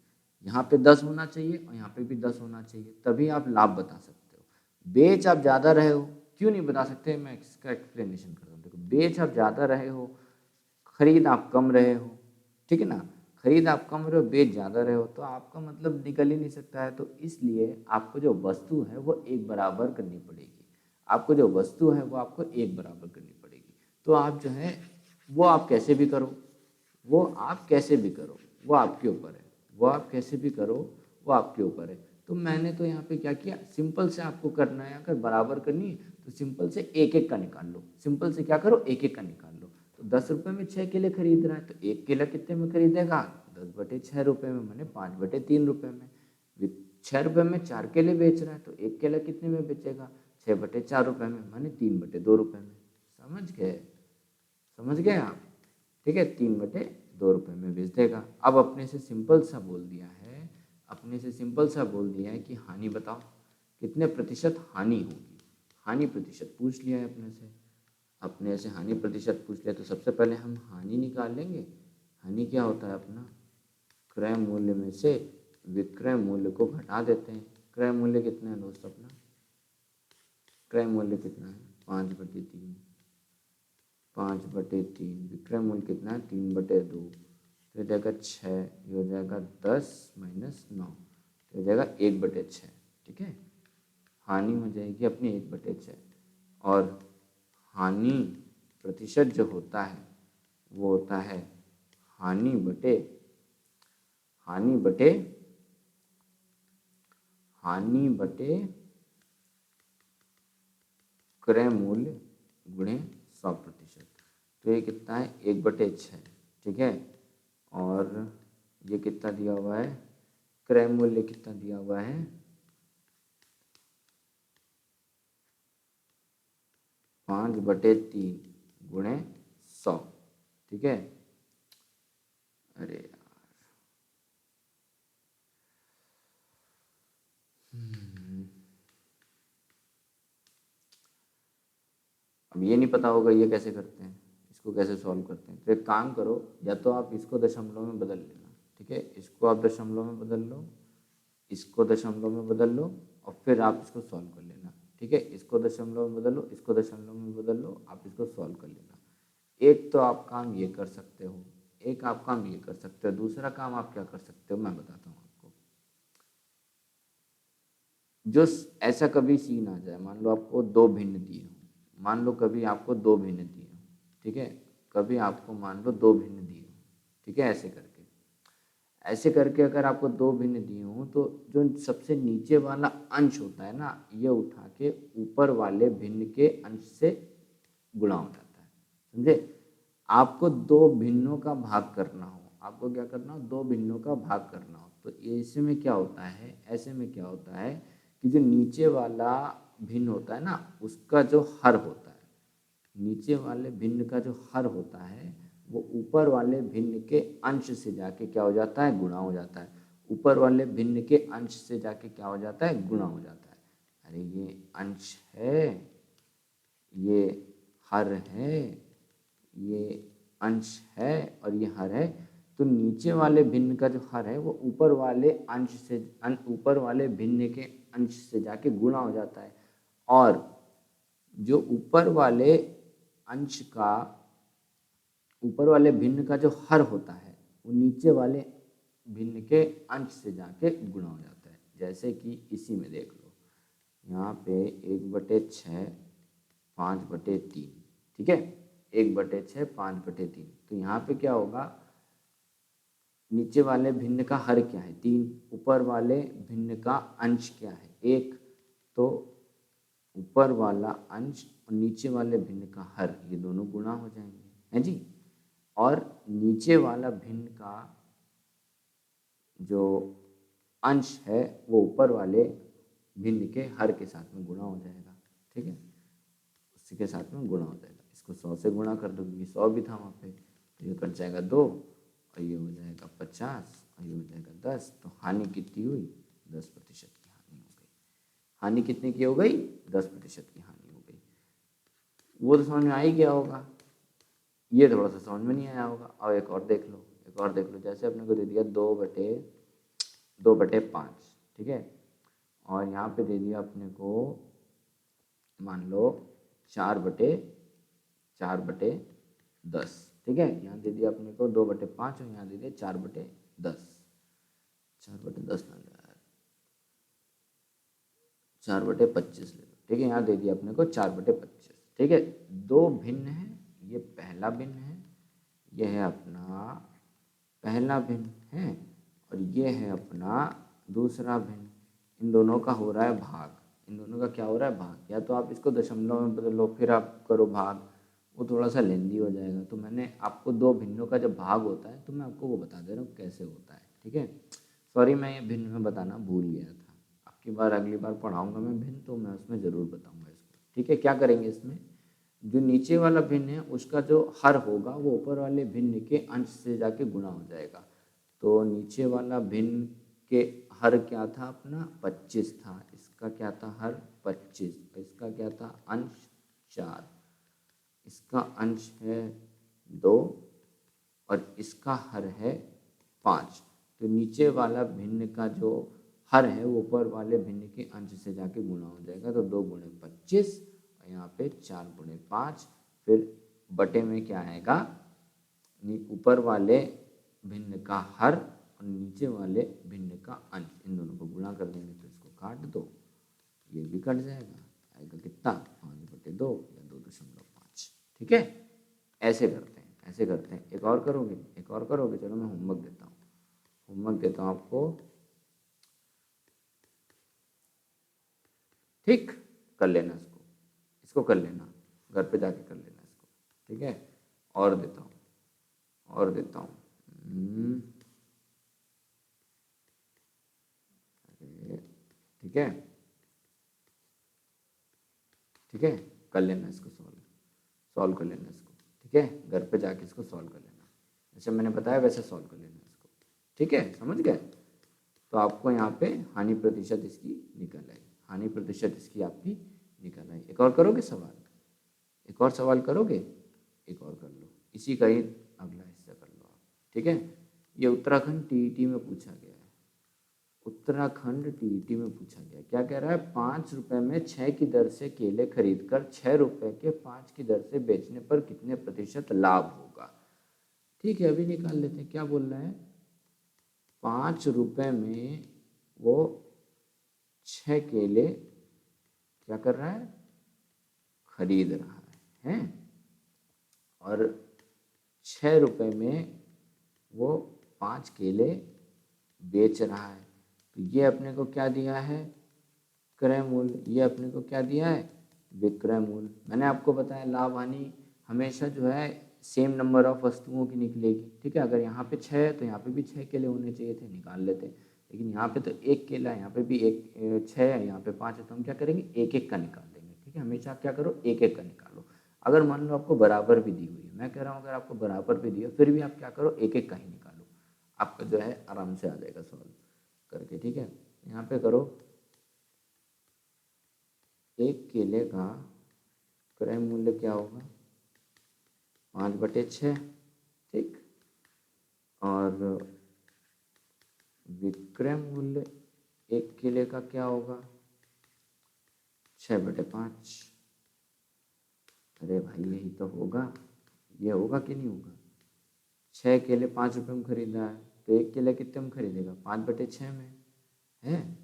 यहाँ पे 10 होना चाहिए और यहाँ पे भी 10 होना चाहिए, तभी आप लाभ बता सकते हो। बेच आप ज़्यादा रहे हो, क्यों नहीं बता सकते? मैं इसका एक्सप्लेनेशन करता हूँ। देखो, बेच आप ज़्यादा रहे हो, खरीद आप कम रहे हो, ठीक है ना, खरीद आप कम रहे हो, बेच ज़्यादा रहे हो, तो आपका मतलब निकल ही नहीं सकता है। तो इसलिए आपको जो वस्तु है वो एक बराबर करनी पड़ेगी, आपको जो वस्तु है वो आपको एक बराबर करनी पड़ेगी। तो आप जो है वो आप कैसे भी करो, वो आप कैसे भी करो, वो आपके ऊपर है, वो आप कैसे भी करो, वो आपके ऊपर है। तो मैंने तो यहाँ पे क्या किया, सिंपल से आपको करना है, अगर बराबर करनी है तो सिंपल से एक एक का निकाल लो, सिंपल से क्या करो, एक एक का निकाल लो। तो 10 रुपये में 6 केले खरीद रहा है, तो 1 केला कितने में खरीदेगा? 10/6 रुपये में, मैंने 5/3 रुपये में। 6 रुपये में 4 केले बेच रहा है, तो 1 केला कितने में बेचेगा? 6/4 रुपये में, माने 3/2 रुपये में। समझ गए? समझ गए आप? ठीक है, 3/2 रुपये में बेच देगा। अब अपने से सिंपल सा बोल दिया है, अपने से सिंपल सा बोल दिया है कि हानि बताओ, कितने प्रतिशत हानि होगी। हानि प्रतिशत पूछ लिया है अपने से, अपने से हानि प्रतिशत पूछ लिया, तो सबसे पहले हम हानि निकाल लेंगे। हानि क्या होता है अपना? क्रय मूल्य में से विक्रय मूल्य को घटा देते हैं। क्रय मूल्य कितना है दोस्त अपना? क्रय मूल्य कितना है? 5/3। 5/3। विक्रय मूल्य कितना है? 3/2। तो हो जाएगा 6, ये हो जाएगा 10 - 9, तो हो जाएगा 1/6। ठीक है, हानि हो जाएगी अपनी 1/6। और हानि प्रतिशत जो होता है वो होता है हानि बटे हानि बटे हानि बटे क्रय मूल्य गुणे 100%। तो ये कितना है? 1/6। ठीक है, और ये कितना दिया हुआ है? क्रय मूल्य कितना दिया हुआ है? 5/3 गुणे 100। ठीक है, अरे यार, अब ये नहीं पता होगा ये कैसे करते हैं, इसको कैसे सॉल्व करते हैं। तो एक काम करो, या तो आप इसको दशमलव में बदल लेना, ठीक है, इसको आप दशमलव में बदल लो, इसको दशमलव में बदल लो, और फिर आप इसको सॉल्व कर लेना। ठीक है, इसको दशमलव में बदल लो, इसको दशमलव में बदल लो, आप इसको सॉल्व कर लेना। एक तो आप काम ये कर सकते हो, एक आप काम ये कर सकते हो, दूसरा काम आप क्या कर सकते हो मैं बताता हूँ आपको। जो ऐसा कभी सीन आ जाए, मान लो आपको दो भिन्न दिए हो, मान लो कभी आपको दो भिन्न दिए हो, ठीक है, कभी आपको मान लो दो भिन्न दिए हो, ठीक है, ऐसे करके अगर आपको दो भिन्न दिए हों, तो जो सबसे नीचे वाला अंश होता है ना, ये उठा के ऊपर वाले भिन्न के अंश से गुणा हो जाता है। समझे? आपको दो भिन्नों का भाग करना हो, आपको क्या करना हो? दो भिन्नों का भाग करना हो, तो ऐसे में क्या होता है, ऐसे में क्या होता है कि जो नीचे वाला भिन्न होता है ना, उसका जो हर होता है, नीचे वाले भिन्न का जो हर होता है, वो ऊपर वाले भिन्न के अंश से जाके क्या हो जाता है? गुणा हो जाता है। ऊपर वाले भिन्न के अंश से जाके क्या हो जाता है? गुणा हो जाता है। अरे ये अंश है, ये हर है, ये अंश है और ये हर है, तो नीचे वाले भिन्न का जो हर है वो ऊपर वाले अंश से, ऊपर वाले भिन्न के अंश से जाके गुणा हो जाता है। और जो ऊपर वाले अंश का, ऊपर वाले भिन्न का जो हर होता है, वो नीचे वाले भिन्न के अंश से जाके गुणा हो जाता है। जैसे कि इसी में देख लो, यहाँ पे 1/6 5/3, ठीक है, 1/6 5/3। तो यहाँ पे क्या होगा? नीचे वाले भिन्न का हर क्या है 3, ऊपर वाले भिन्न का अंश क्या है 1, तो ऊपर वाला अंश और नीचे वाले भिन्न का हर ये दोनों गुणा हो जाएंगे, है जी। और नीचे वाला भिन्न का जो अंश है वो ऊपर वाले भिन्न के हर के साथ में गुणा हो जाएगा, ठीक है, उसी के साथ में गुणा हो जाएगा। इसको 100 से गुणा कर दो क्योंकि 100 भी था वहाँ पे, तो ये कट जाएगा 2 और ये हो जाएगा 50 और ये हो जाएगा 10। तो हानि कितनी हुई 10% की हानि हो गई। हानि कितने की हो गई 10% की हानि हो गई। वो तो समझ में आ ही गया होगा, ये थोड़ा सा समझ में नहीं आया होगा। और एक और देख लो, एक और देख लो, जैसे अपने को दे दिया 2/5, ठीक है, और यहाँ पे दे दिया अपने को मान लो 4/10, ठीक है। यहाँ दे दिया अपने को 2/5 और यहाँ दे दिया 4/10, 4/10 ना यार 4/25 ले लो, ठीक है। यहाँ दे दिया अपने को 4/25, ठीक है। दो भिन्न है, ये पहला भिन्न है, यह है अपना पहला भिन्न है, और ये है अपना दूसरा भिन्न। इन दोनों का हो रहा है भाग, इन दोनों का क्या हो रहा है भाग। या तो आप इसको दशमलव में बदल लो फिर आप करो भाग, वो थोड़ा सा लेंदी हो जाएगा। तो मैंने आपको दो भिन्नों का जब भाग होता है तो मैं आपको वो बता दे रहा हूँ कैसे होता है, ठीक है। सॉरी मैं ये भिन्न में बताना भूल गया था, आपकी बार अगली बार पढ़ाऊँगा मैं भिन्न तो मैं उसमें ज़रूर बताऊँगा इसको, ठीक है। क्या करेंगे इसमें, जो नीचे वाला भिन्न है उसका जो हर होगा वो ऊपर वाले भिन्न के अंश से जाके गुणा हो जाएगा। तो नीचे वाला भिन्न के हर क्या था अपना 25 था, इसका क्या था हर 25, इसका क्या था अंश 4, इसका अंश है 2 और इसका हर है 5। तो नीचे वाला भिन्न का जो हर है वो ऊपर वाले भिन्न के अंश से जाके गुणा हो जाएगा। तो 2 × 25 और यहाँ पे 4 × 5, फिर बटे में क्या आएगा, ऊपर वाले भिन्न का हर और नीचे वाले भिन्न का अंश, इन दोनों को गुणा कर देंगे तो इसको काट दो, ये भी कट जाएगा, आएगा कितना 5/2 या 2.5, ठीक है। ऐसे करते हैं, ऐसे करते हैं। एक और करोगे, एक और करोगे, चलो मैं होमवर्क देता हूँ, होमवर्क देता हूँ आपको, ठीक, कर लेना इसको, इसको कर लेना, घर पे जाके कर लेना इसको, ठीक है। और देता हूँ, और देता हूँ, ठीक है, ठीक है, कर लेना इसको, सॉल्व कर लेना इसको, ठीक है। घर पे जाके इसको सॉल्व कर लेना, जैसे मैंने बताया वैसे सॉल्व कर लेना इसको, ठीक है, समझ गए। तो आपको यहाँ पे हानि प्रतिशत इसकी निकल आई, हानि प्रतिशत इसकी आपकी निकल आई। एक और करोगे सवाल, एक और सवाल करोगे, एक और कर लो, इसी का ही अगला हिस्सा कर लो आप, ठीक है। ये उत्तराखंड टीईटी में पूछा गया है, उत्तराखंड टीईटी में पूछा गया, क्या कह रहा है, 5 रुपए में 6 की दर से केले खरीदकर 6 रुपए के 5 की दर से बेचने पर कितने प्रतिशत लाभ होगा। ठीक है, अभी निकाल लेते हैं, क्या बोल रहा है, 5 रुपए में वो 6 केले क्या कर रहा है, खरीद रहा है, और 6 रुपए में वो 5 केले बेच रहा है। तो ये अपने को क्या दिया है, क्रय मूल्य, ये अपने को क्या दिया है, विक्रय मूल्य। मैंने आपको बताया लाभ हानि हमेशा जो है सेम नंबर ऑफ वस्तुओं की निकलेगी, ठीक है। अगर यहाँ पे 6 है तो यहाँ पे भी 6 केले होने चाहिए थे, निकाल लेते, लेकिन यहाँ पे तो 1 केला है, यहाँ पे भी 6 है, यहाँ पे 5 है, तो हम क्या करेंगे, एक एक का निकाल देंगे, ठीक है। हमेशा आप क्या करो, एक एक का निकालो। अगर मान लो आपको बराबर भी दी हुई है, मैं कह रहा हूँ अगर आपको बराबर भी दिया फिर भी आप क्या करो, एक एक का ही निकालो, आपका जो है आराम से आ जाएगा सॉल्व करके, ठीक है। यहाँ पे करो, एक केले का क्रय मूल्य क्या होगा, 5/6, ठीक, और विक्रय मूल्य एक केले का क्या होगा, 6/5। अरे भाई यही तो होगा, ये होगा कि नहीं होगा, 6 केले 5 रुपये में खरीदा है, तो एक केले कितने में खरीदेगा, 5/6 में है,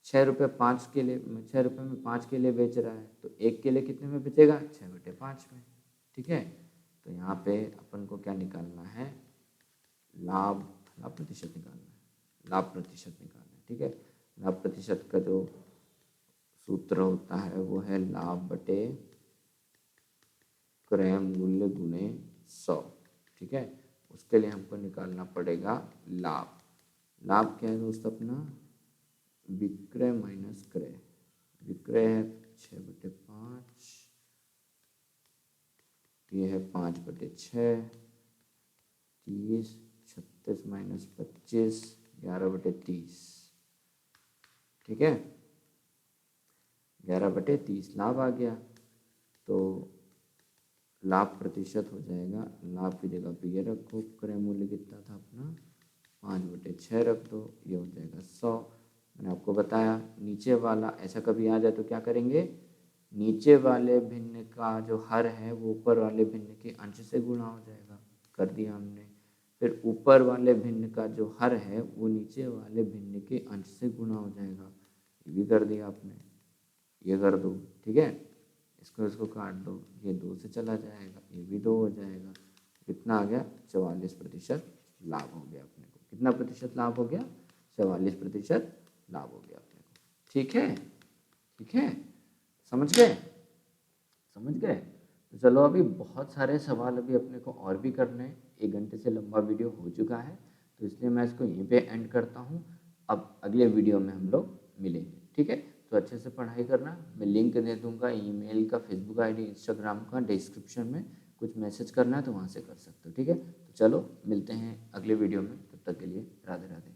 6 रुपये 5 केले, 6 रुपये में 5 केले बेच रहा है, तो एक केले कितने में बेचेगा, 6/5 में, ठीक है। तो यहाँ पे अपन को क्या निकालना है, लाभ लाभ प्रतिशत निकालना है, लाभ प्रतिशत निकालना है। ठीक है, लाभ प्रतिशत का जो सूत्र होता है वो है लाभ बटे क्रय मूल्य गुणे 100। ठीक है, उसके लिए हमको निकालना पड़ेगा लाभ। लाभ क्या है दोस्त अपना, विक्रय माइनस क्रय। विक्रय है 6/5, ये है 5/6, 30, 36 माइनस 25, 11/30। ठीक है, 11/30 लाभ आ गया। तो लाभ प्रतिशत हो जाएगा, लाभ की जगह पे ये रखो, क्रय मूल्य कितना था अपना 5/6 रख दो, ये हो जाएगा 100। मैंने आपको बताया नीचे वाला ऐसा कभी आ जाए तो क्या करेंगे, नीचे वाले भिन्न का जो हर है वो ऊपर वाले भिन्न के अंश से गुणा हो जाएगा, कर दिया हमने। फिर ऊपर वाले भिन्न का जो हर है वो नीचे वाले भिन्न के अंश से गुणा हो जाएगा, ये भी कर दिया आपने, ये कर दो। ठीक है, इसको काट दो, ये 2 से चला जाएगा, ये भी 2 हो जाएगा। कितना आ गया, 44% लाभ हो गया अपने को। कितना प्रतिशत लाभ हो गया, 44% लाभ हो गया अपने को। ठीक है, ठीक है, समझ गए, समझ गए। तो चलो अभी बहुत सारे सवाल अभी अपने को और भी करने हैं, 1 घंटे से लंबा वीडियो हो चुका है, तो इसलिए मैं इसको यहीं पे एंड करता हूँ। अब अगले वीडियो में हम लोग मिलेंगे। ठीक है, तो अच्छे से पढ़ाई करना। मैं लिंक दे दूंगा ईमेल का, फेसबुक आईडी, इंस्टाग्राम का डिस्क्रिप्शन में। कुछ मैसेज करना है तो वहाँ से कर सकते हो। ठीक है, तो चलो मिलते हैं अगले वीडियो में, तब तक के लिए राधे राधे।